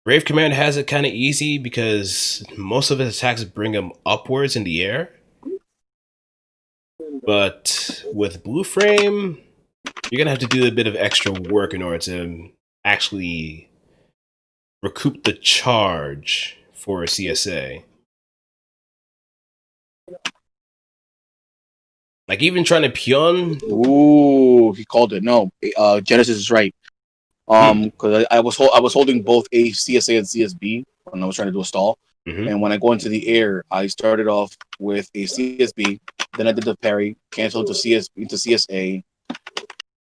Brave Command has it kind of easy because most of his attacks bring him upwards in the air. But with Blue Frame, you're gonna have to do a bit of extra work in order to actually recoup the charge for a CSA. Like even trying to Pion. Ooh, he called it. No, Genesis is right. Because I was holding both a CSA and CSB when I was trying to do a stall. And when I go into the air, I started off with a CSB, then I did the parry, canceled to CSA,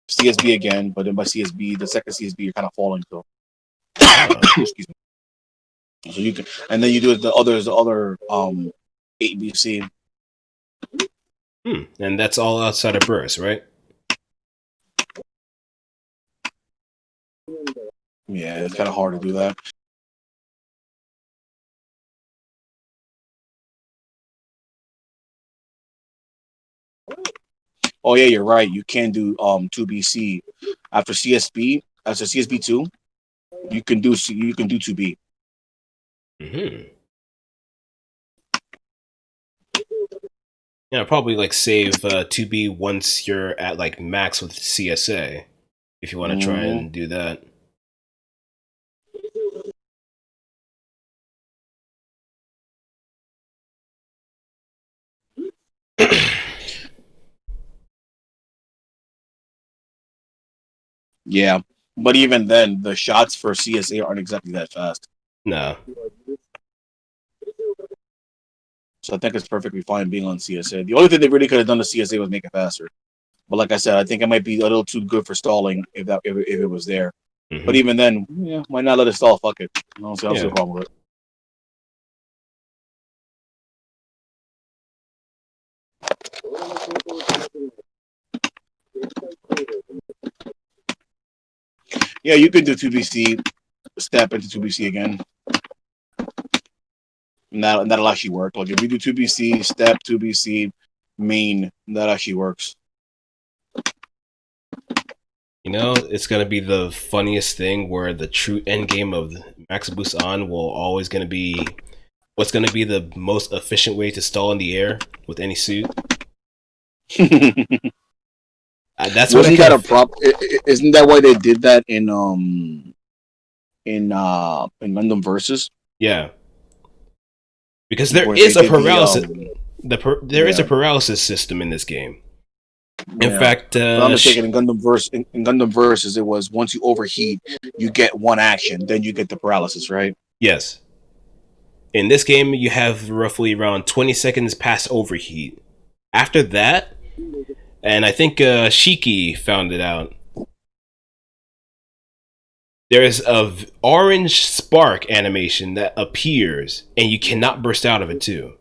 CSB again, but then by CSB, the second CSB, you're kind of falling. So, excuse me. So you can, and then you do the other ABC. And that's all outside of burst, right? Yeah, it's kind of hard to do that. Oh yeah, you're right. You can do 2BC after CSB. After CSB 2, you can do 2B. Yeah, probably like save 2B once you're at like max with CSA, if you want to try and do that. Yeah, but even then, the shots for CSA aren't exactly that fast. No. So I think it's perfectly fine being on CSA. The only thing they really could have done to CSA was make it faster. But like I said, I think it might be a little too good for stalling if it was there. Mm-hmm. But even then, yeah, why not let it stall? Fuck it. I don't see a problem with it. Yeah, you could do 2BC, step into 2BC again. And that'll actually work. Like if we do 2BC, step, 2BC, main, that actually works. You know, it's gonna be the funniest thing where the true end game of Max Boost On will always gonna be what's gonna be the most efficient way to stall in the air with any suit. That's what Wasn't that a prop? Isn't that why they did that in Gundam Versus? Yeah, because there is a paralysis. There is a paralysis system in this game. In fact, if I'm mistaken, in Gundam Versus, it was once you overheat, you get one action, then you get the paralysis, right? Yes. In this game, you have roughly around 20 seconds past overheat. After that, and I think Shiki found it out, there's a orange spark animation that appears, and you cannot burst out of it too.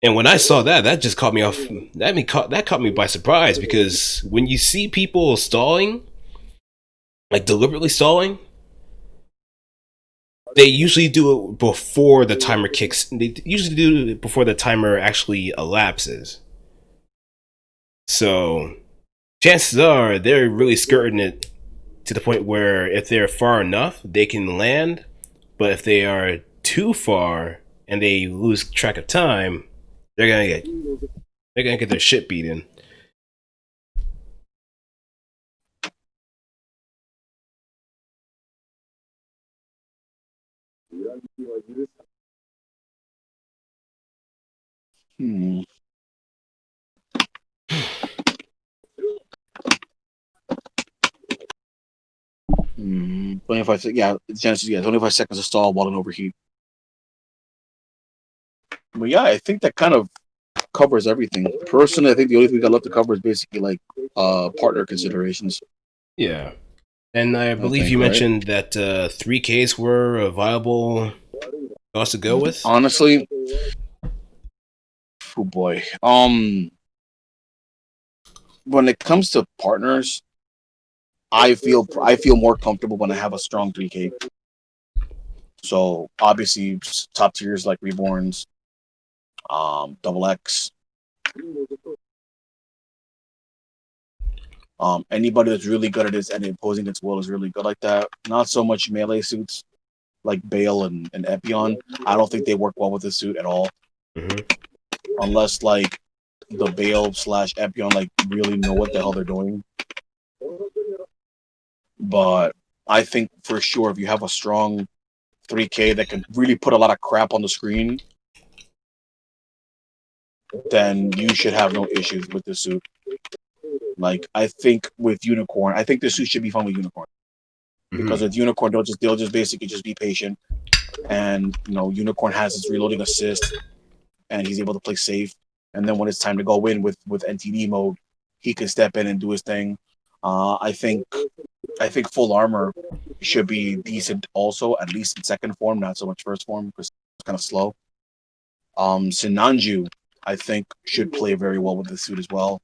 And when I saw that, that just caught me off. That caught me by surprise, because when you see people stalling, like deliberately stalling, they usually do it before the timer kicks. They usually do it before the timer actually elapses. So chances are they're really skirting it to the point where if they're far enough, they can land. But if they are too far and they lose track of time, they're gonna get their shit beaten. Hmm. 25 seconds. Yeah, Genesis. Yeah, 25 seconds to stall while in overheat. But yeah, I think that kind of covers everything. Personally, I think the only thing I love to cover is basically like partner considerations. Yeah, and I believe you mentioned that 3Ks were a viable cost to go with. Honestly, oh boy. When it comes to partners, I feel more comfortable when I have a strong 3K. So obviously, top tiers like Reborns, Double X, anybody that's really good at this and imposing its will is really good like that. Not so much melee suits like Bale and Epion. I don't think they work well with this suit at all. Unless like the Bale / Epion like really know what the hell they're doing. But I think for sure if you have a strong 3K that can really put a lot of crap on the screen, then you should have no issues with the suit. Like I think with Unicorn, I think the suit should be fun with Unicorn. Because with Unicorn they'll just basically just be patient. And you know, Unicorn has his reloading assist and he's able to play safe. And then when it's time to go in with NTD mode, he can step in and do his thing. I think full armor should be decent also, at least in second form, not so much first form because it's kind of slow. Sinanju, I think, should play very well with the suit as well.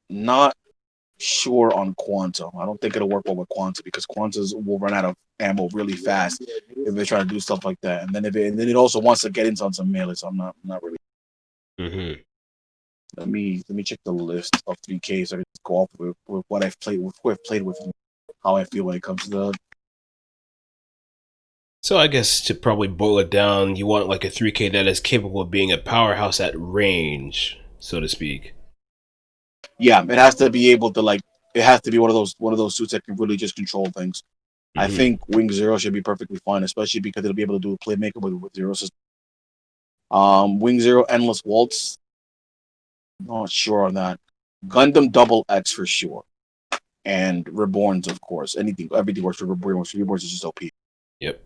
Not sure on Quanta. I don't think it'll work well with Quanta because Quantas will run out of ammo really fast if they try to do stuff like that. And then it also wants to get into on some melee, so I'm not really. Let me check the list of 3Ks. I can go off with what I've played with, who I've played with, and how I feel when it comes to that. So I guess to probably boil it down, you want like a 3K that is capable of being a powerhouse at range, so to speak. Yeah, it has to be able to like. It has to be one of those suits that can really just control things. I think Wing Zero should be perfectly fine, especially because it'll be able to do a playmaker with Zero system. Wing Zero Endless Waltz. Not sure on that. Gundam Double X for sure. And Reborns, of course. Everything works for Reborns. Reborns is just OP. Yep.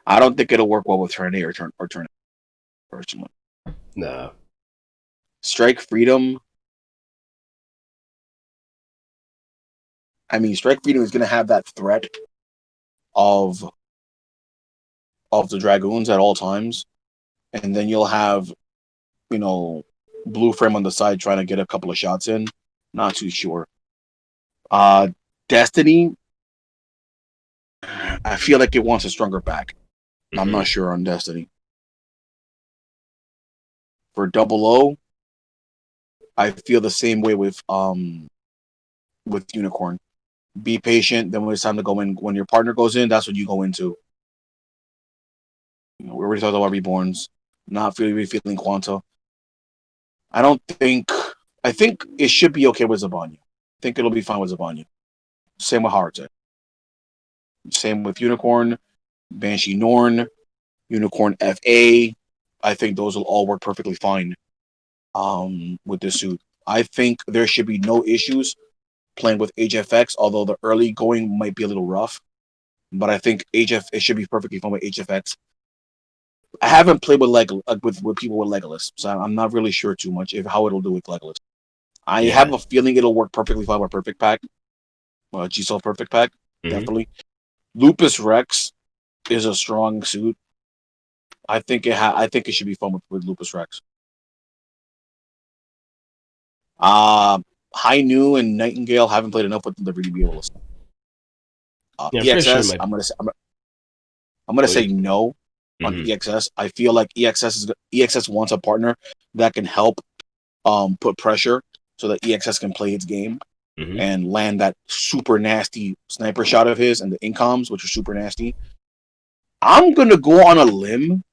I don't think it'll work well with Turn A or Turn personally. Nah. Strike Freedom. I mean, Strike Freedom is going to have that threat of the Dragoons at all times, and then you'll have, Blue Frame on the side trying to get a couple of shots in. Not too sure. Destiny. I feel like it wants a stronger back. Mm-hmm. I'm not sure on Destiny. For Double O, I feel the same way with Unicorn. Be patient. Then when it's time to go in, when your partner goes in, that's what you go into. We already talked about Reborns. Not really feeling Quanta. I think it should be okay with Zabanya. I think it'll be fine with Zabanya. Same with Haruta. Same with Unicorn, Banshee Norn, Unicorn FA. I think those will all work perfectly fine with this suit. I think there should be no issues playing with HFX, although the early going might be a little rough. But I think it should be perfectly fine with HFX. I haven't played with with people with Legolas, so I'm not really sure too much how it'll do with Legolas. I have a feeling it'll work perfectly fine with Perfect Pack. G-Soul Perfect Pack, definitely. Lupus Rex is a strong suit. I think it should be fun with Lupus Rex. High New and Nightingale haven't played enough with them to really be able to. EXS, sure I'm gonna say no on EXS. I feel like EXS wants a partner that can help put pressure so that EXS can play its game and land that super nasty sniper shot of his and the incoms, which are super nasty. I'm gonna go on a limb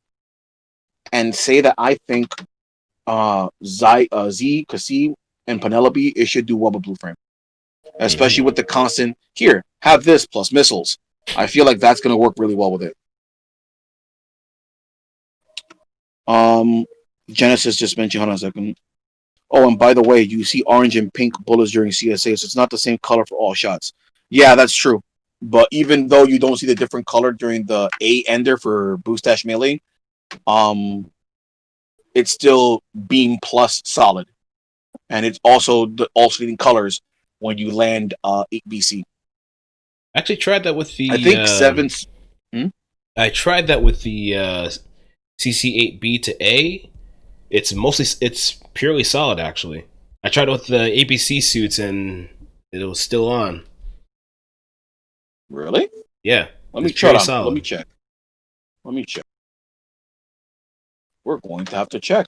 and say that I think Z, Kasi, and Penelope, it should do well with Blue Frame. Especially with the constant, here, have this plus missiles. I feel like that's going to work really well with it. Genesis just mentioned, hold on a second. Oh, and by the way, you see orange and pink bullets during CSA, so it's not the same color for all shots. Yeah, that's true. But even though you don't see the different color during the A ender for Boost Dash Melee, it's still beam plus solid. And it's also the alternating colors when you land 8BC. I actually tried that with the... I think 7... I tried that with the CC8B to A. It's purely solid, actually. I tried it with the ABC suits, and it was still on. Really? Yeah. Let me check. Let me check. We're going to have to check.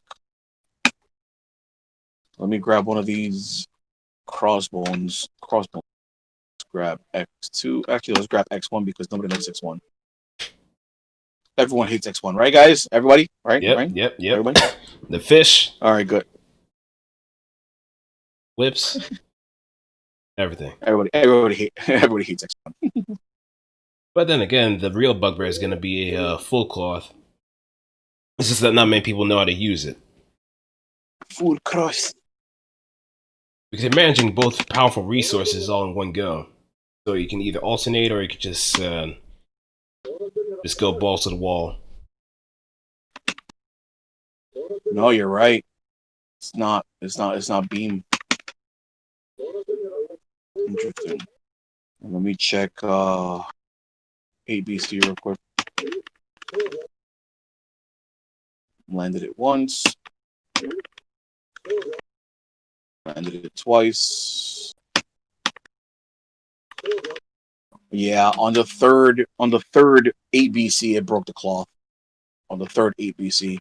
Let me grab one of these crossbones. Let's grab X2. Actually, let's grab X1 because nobody likes X1. Everyone hates X1, right, guys? Everybody? Right? Yep, right? yep. Everybody? The fish. All right, good. Whips. Everything. Everybody hates X1. But then again, the real bugbear is going to be a full cloth. It's just that not many people know how to use it. Full cross. Because you're managing both powerful resources all in one go. So you can either alternate or you could just go balls to the wall. No, you're right. It's not beam. Interesting. Let me check ABC real quick. Landed it once. Landed it twice. Yeah, on the third 8BC, it broke the cloth. On the third 8BC.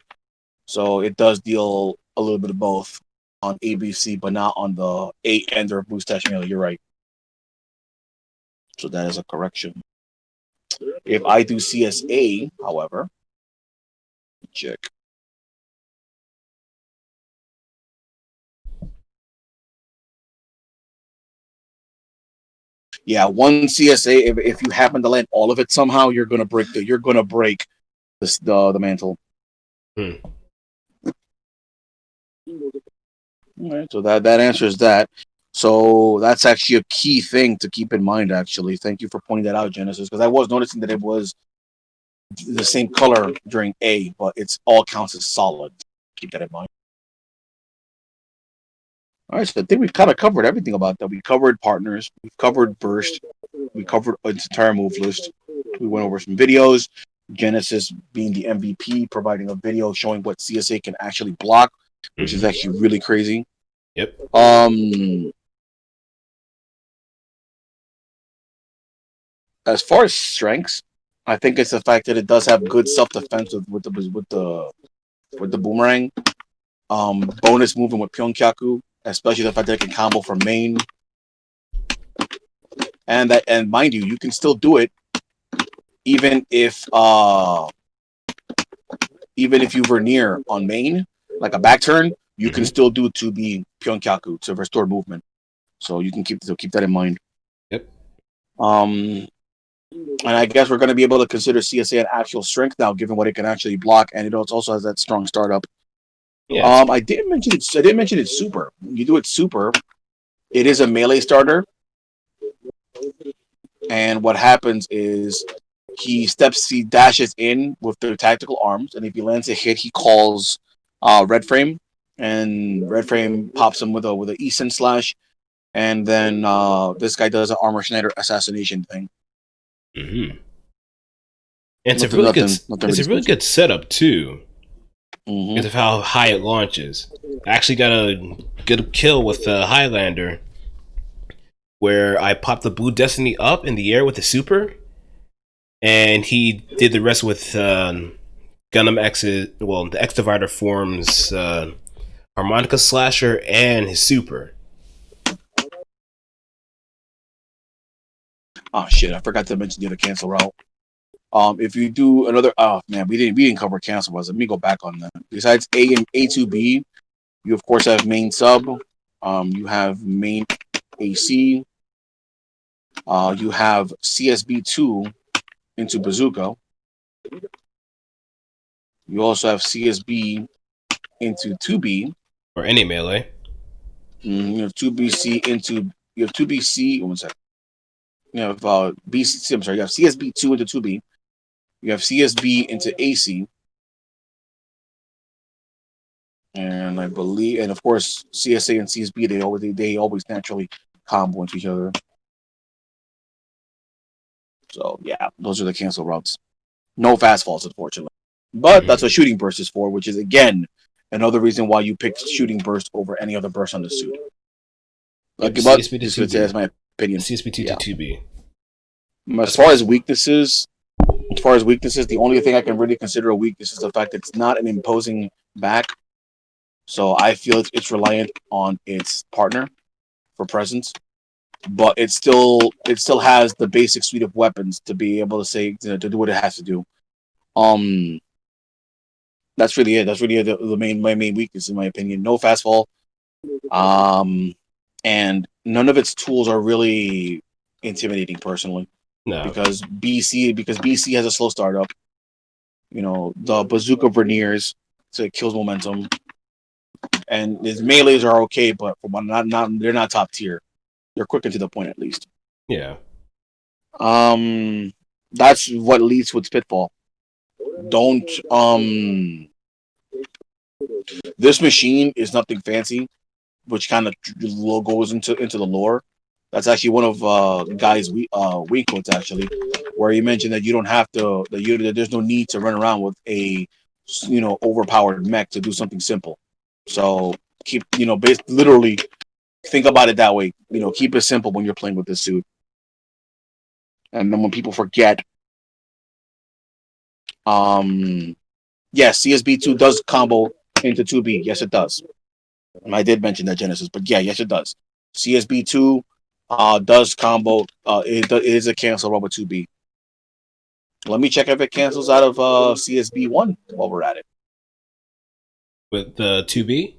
So it does deal a little bit of both on ABC, but not on the 8 ender of Boost Dash Melee. You're right. So that is a correction. If I do CSA, however, check. Yeah, one CSA. If you happen to land all of it somehow, you're gonna break the mantle. Hmm. All right, so that answers that. So that's actually a key thing to keep in mind. Actually, thank you for pointing that out, Genesis, because I was noticing that it was the same color during A, but it's all counts as solid. Keep that in mind. All right, so I think we've kind of covered everything about that. We covered partners, we've covered burst, we covered its entire move list. We went over some videos. Genesis being the MVP, providing a video showing what CSA can actually block, which is actually really crazy. Yep. As far as strengths, I think it's the fact that it does have good self defense with the boomerang. Bonus movement with Pyonkyaku, especially the fact that it can combo from main. And mind you, you can still do it even if you vernier on main, like a back turn, you can still do 2B Pyonkyaku to restore movement. So you can keep that in mind. Yep. And I guess we're going to be able to consider CSA an actual strength now, given what it can actually block, and it also has that strong startup. Yeah. I didn't mention it's super. You do it super. It is a melee starter, and what happens is he dashes in with the tactical arms, and if he lands a hit, he calls Red Frame, and Red Frame pops him with a Eason slash, and then this guy does an Armor Schneider assassination thing. Mm-hmm. And it's a really good setup too, because of how high it launches. I actually got a good kill with the Highlander, where I popped the Blue Destiny up in the air with the super, and he did the rest with Gundam X's. Well, the X Divider forms Harmonica Slasher and his super. Oh shit! I forgot to mention the other cancel route. If you do another, we didn't cover cancel routes. Let me go back on that. Besides A and A2B, you of course have main sub. You have main AC. You have CSB2 into Bazooka. You also have CSB into 2B. Or any melee. You have 2BC into... You have 2BC... One second. You have BC... I'm sorry. You have CSB2 into 2B. You have CSB into AC. And I believe... And of course, CSA and CSB, they always naturally combo into each other. So, yeah. Those are the cancel routes. No fast falls, unfortunately. But that's what shooting burst is for, which is, again, another reason why you picked shooting burst over any other burst on the suit. Like, CSB to 2B. That's my opinion. CSB to 2B. As far as weaknesses, the only thing I can really consider a weakness is the fact that it's not an imposing back. So I feel it's reliant on its partner for presence. But it still has the basic suite of weapons to be able to to do what it has to do. That's really it. That's really my main weakness, in my opinion. No fast fall. And none of its tools are really intimidating, personally. No. Because BC has a slow startup. You know, the bazooka verniers, so it kills momentum. And his melees are okay, but they're not top tier. They're quick and to the point, at least. Yeah. That's what leads to its pitfall. Don't This machine is nothing fancy, which kind of goes into the lore. That's actually one of Guy's weak quotes, actually, where he mentioned that you don't have to, that there's no need to run around with a overpowered mech to do something simple. So keep literally think about it that way. Keep it simple when you're playing with this suit. And then when people forget, yes, CSB2 does combo into 2B. Yes, it does. And I did mention that, Genesis, but yeah, yes, it does. CSB2 does combo. It is a cancel route with 2B. Let me check if it cancels out of CSB1 while we're at it. With the 2B?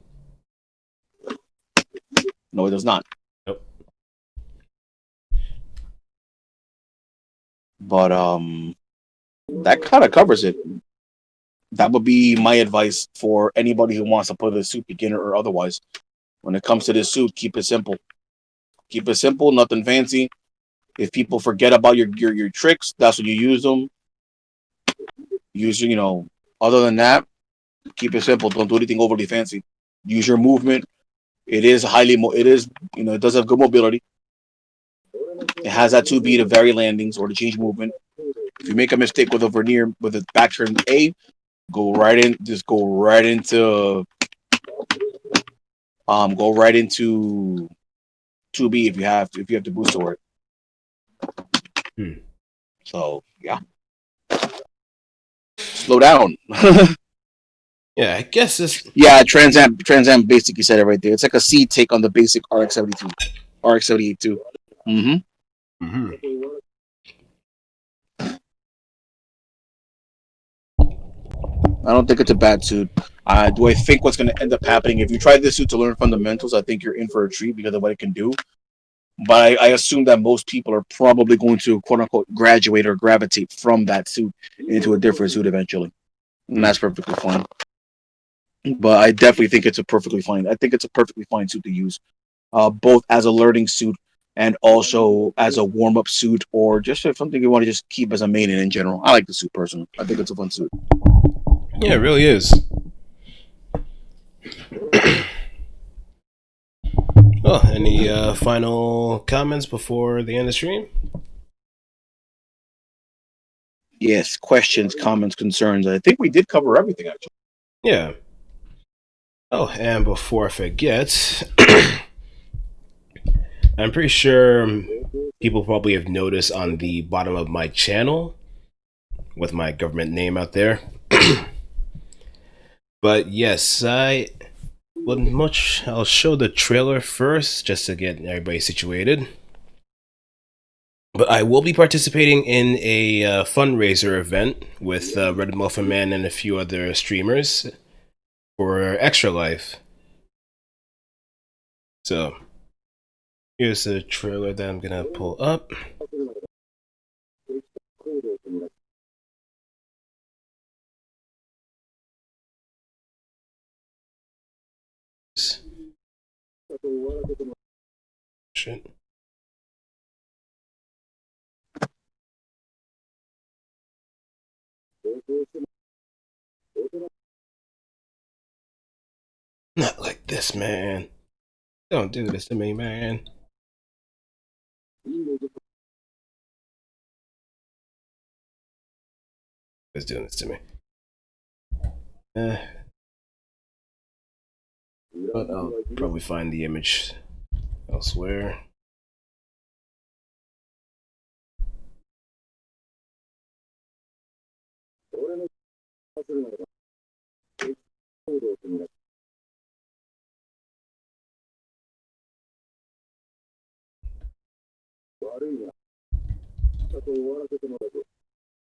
No, it does not. Nope. But that kind of covers it. That would be my advice for anybody who wants to put a suit, beginner or otherwise. When it comes to this suit, keep it simple. Keep it simple, nothing fancy. If people forget about your tricks, that's when you use them. Other than that, keep it simple. Don't do anything overly fancy. Use your movement. It is it does have good mobility. It has that 2B to vary landings or to change movement. If you make a mistake with a vernier with a back turn A, go right into 2B if you have to boost over it. So yeah. Slow down. Yeah, I guess this. Yeah, Trans Am basically said it right there. It's like a C take on the basic RX-72, RX-78 too. Mm-hmm. I don't think it's a bad suit. Do I think what's going to end up happening if you try this suit to learn fundamentals? I think you're in for a treat because of what it can do. But I assume that most people are probably going to quote unquote graduate or gravitate from that suit into a different suit eventually, and that's perfectly fine. But I definitely think it's a perfectly fine. I think it's a perfectly fine suit to use, both as a learning suit and also as a warm up suit, or just if something you want to just keep as a main in general. I like the suit personally. I think it's a fun suit. Yeah, it really is. Oh, any final comments before the end of the stream? Yes, questions, comments, concerns. I think we did cover everything actually. Yeah. Oh, and before I forget, I'm pretty sure people probably have noticed on the bottom of my channel with my government name out there. But yes, I'll show the trailer first just to get everybody situated. But I will be participating in a fundraiser event with Red Muffin Man and a few other streamers for Extra Life. So here's the trailer that I'm gonna pull up. Shit. Not like this, man. Don't do this to me, man. Who's doing this to me? But I'll probably find the image elsewhere.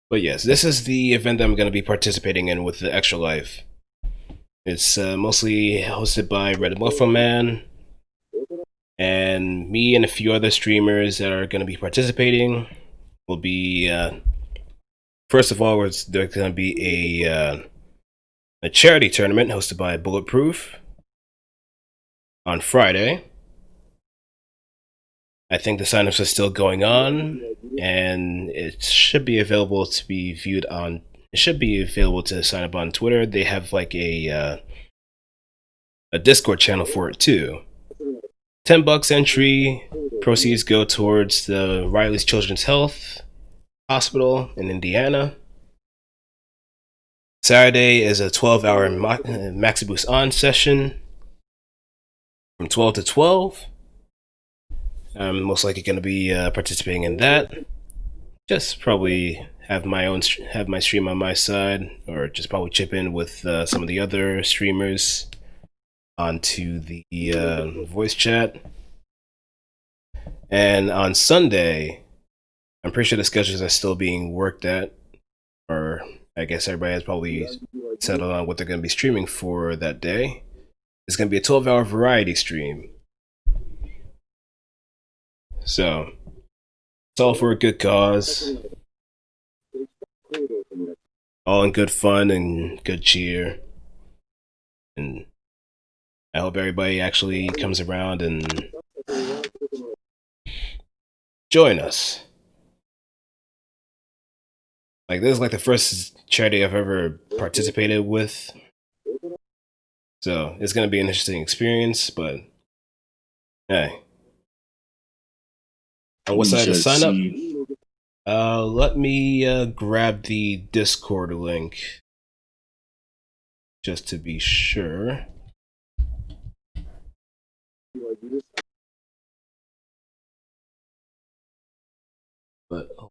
But yes, this is the event I'm going to be participating in with the Extra Life. It's mostly hosted by Red Muffin Man, and me and a few other streamers that are going to be participating will be, first of all, there's going to be a charity tournament hosted by Bulletproof on Friday. I think the signups are still going on, and it should be available to be viewed on. It should be available to sign up on Twitter. They have like a Discord channel for it too. $10 entry. Proceeds go towards the Riley's Children's Health Hospital in Indiana. Saturday is a 12-hour Maxi Boost On session from 12 to 12. I'm most likely going to be participating in that. Just probably have my stream on my side, or just probably chip in with some of the other streamers onto the voice chat. And on Sunday, I'm pretty sure the schedules are still being worked at, or I guess everybody has probably settled on what they're going to be streaming for that day. It's going to be a 12-hour variety stream. So, it's all for a good cause. all in good fun and good cheer. And I hope everybody actually comes around and join us. Like, this is like the first charity I've ever participated with. So it's going to be an interesting experience, but hey. On what side to sign up? Let me grab the Discord link just to be sure. But all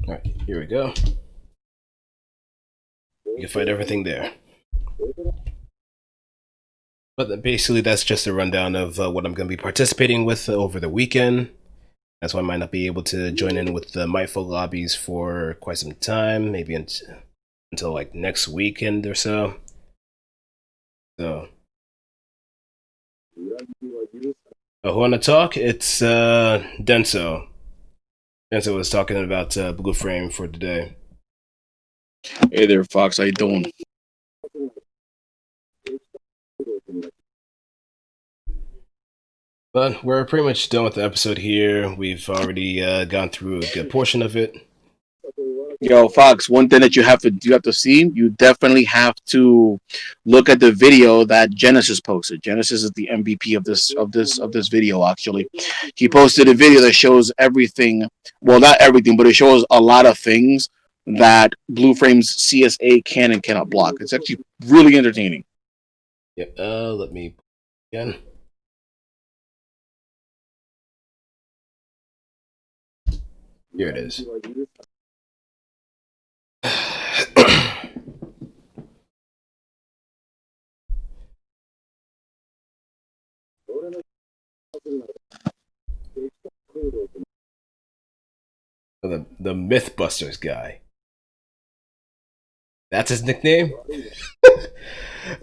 right, here we go. You can find everything there. But basically, that's just a rundown of what I'm going to be participating with over the weekend. That's why I might not be able to join in with the Mindful lobbies for quite some time, maybe until like next weekend or so. So, who want to talk? It's Densuo. Densuo was talking about Blue Frame for today. Hey there, Fox. How you doing? But we're pretty much done with the episode here. We've already gone through a good portion of it. Yo, Fox. One thing that you have to see. You definitely have to look at the video that Genesis posted. Genesis is the MVP of this video. Actually, he posted a video that shows everything. Well, not everything, but it shows a lot of things that Blue Frame's CSA can and cannot block. It's actually really entertaining. Yeah. Let me again. Here it is. The Mythbusters guy. That's his nickname?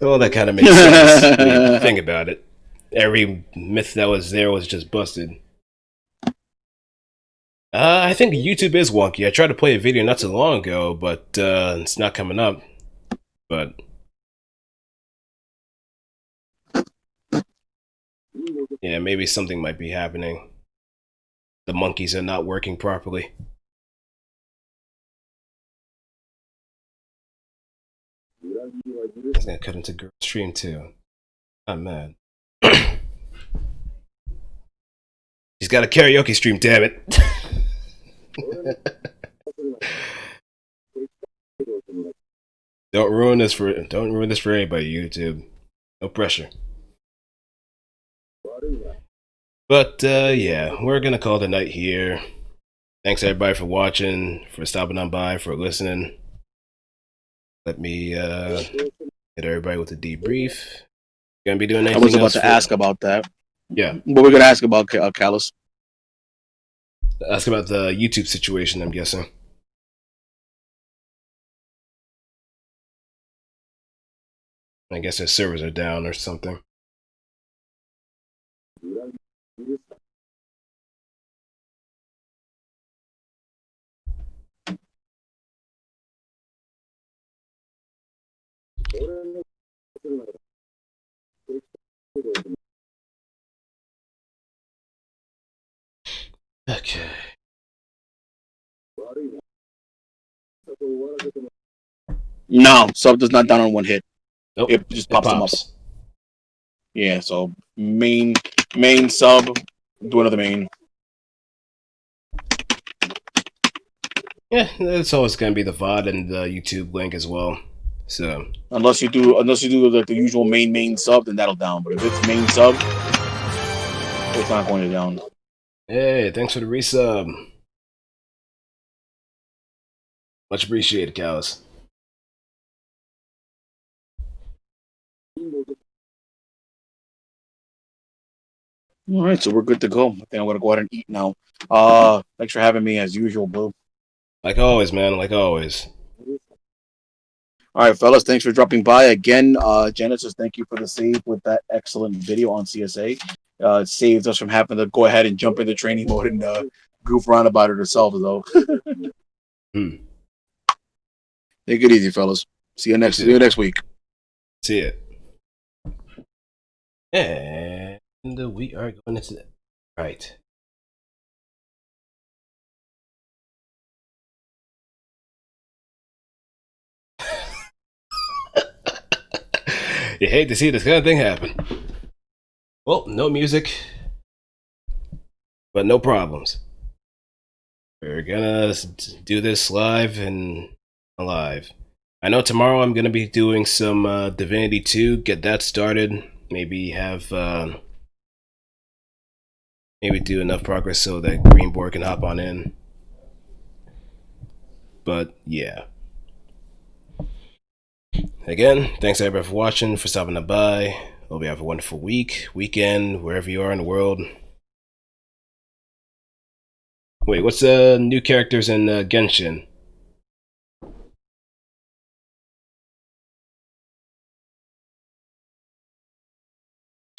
Well, that kind of makes sense when you think about it. Every myth that was there was just busted. I think YouTube is wonky. I tried to play a video not too long ago, but it's not coming up. But yeah, maybe something might be happening. The monkeys are not working properly. It's gonna cut into girl stream too. I'm mad. He's got a karaoke stream, damn it. Don't ruin this for anybody, YouTube. No pressure. But yeah, we're gonna call it a night here. Thanks everybody for watching, for stopping on by, for listening. Let me hit everybody with a debrief. Gonna be doing anything I was about else to ask about that. Yeah. What we're gonna ask about Callus? Ask about the YouTube situation, I'm guessing. I guess their servers are down or something. Okay. No, sub does not down on one hit. Nope. It just pops them up. Pops. Yeah, so main sub, do another main. Yeah, that's always gonna be the VOD and the YouTube link as well. So unless you do the usual main sub, then that'll down. But if it's main sub, it's not going to down. Hey, thanks for the resub. Much appreciated, Callus. All right, so we're good to go. I think I'm gonna go ahead and eat now. Thanks for having me as usual, bro. Like always, man. Like always. All right, fellas, thanks for dropping by again. Genesis, thank you for the save with that excellent video on CSA. It saved us from having to go ahead and jump into training mode and goof around about it ourselves, though. Take it easy, fellas. See you next week. See it. And we are going into it. Right. You hate to see this kind of thing happen. Well, no music, but no problems. We're gonna do this live and alive. I know tomorrow I'm gonna be doing some Divinity 2, get that started. Maybe have maybe do enough progress so that Greenboard can hop on in. But yeah. Again, thanks everybody for watching, for stopping by. Hope you have a wonderful week, weekend, wherever you are in the world. Wait, what's the new characters in Genshin?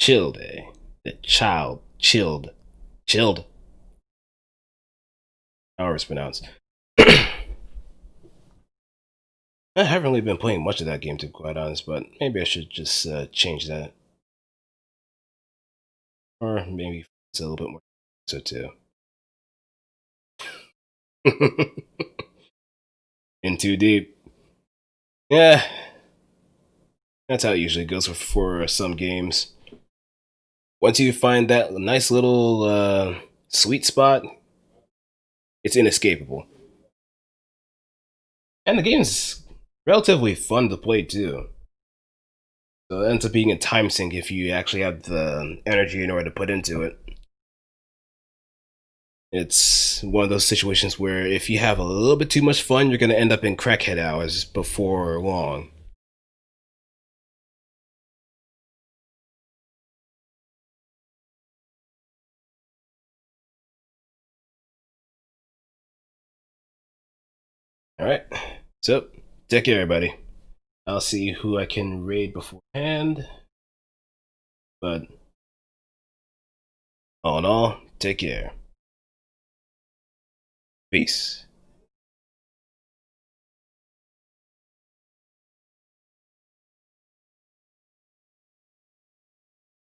Chilled, eh? The child. Chilled. Chilled. However it's pronounced. I haven't really been playing much of that game, to be quite honest, but maybe I should just change that. Or maybe it's a little bit more so too. In too deep. Yeah. That's how it usually goes for some games. Once you find that nice little sweet spot, it's inescapable. And the game's relatively fun to play too. So it ends up being a time sink if you actually have the energy in order to put into it. It's one of those situations where if you have a little bit too much fun, you're going to end up in crackhead hours before long. Alright, so take care, everybody. I'll see who I can raid beforehand. But all in all, take care. Peace.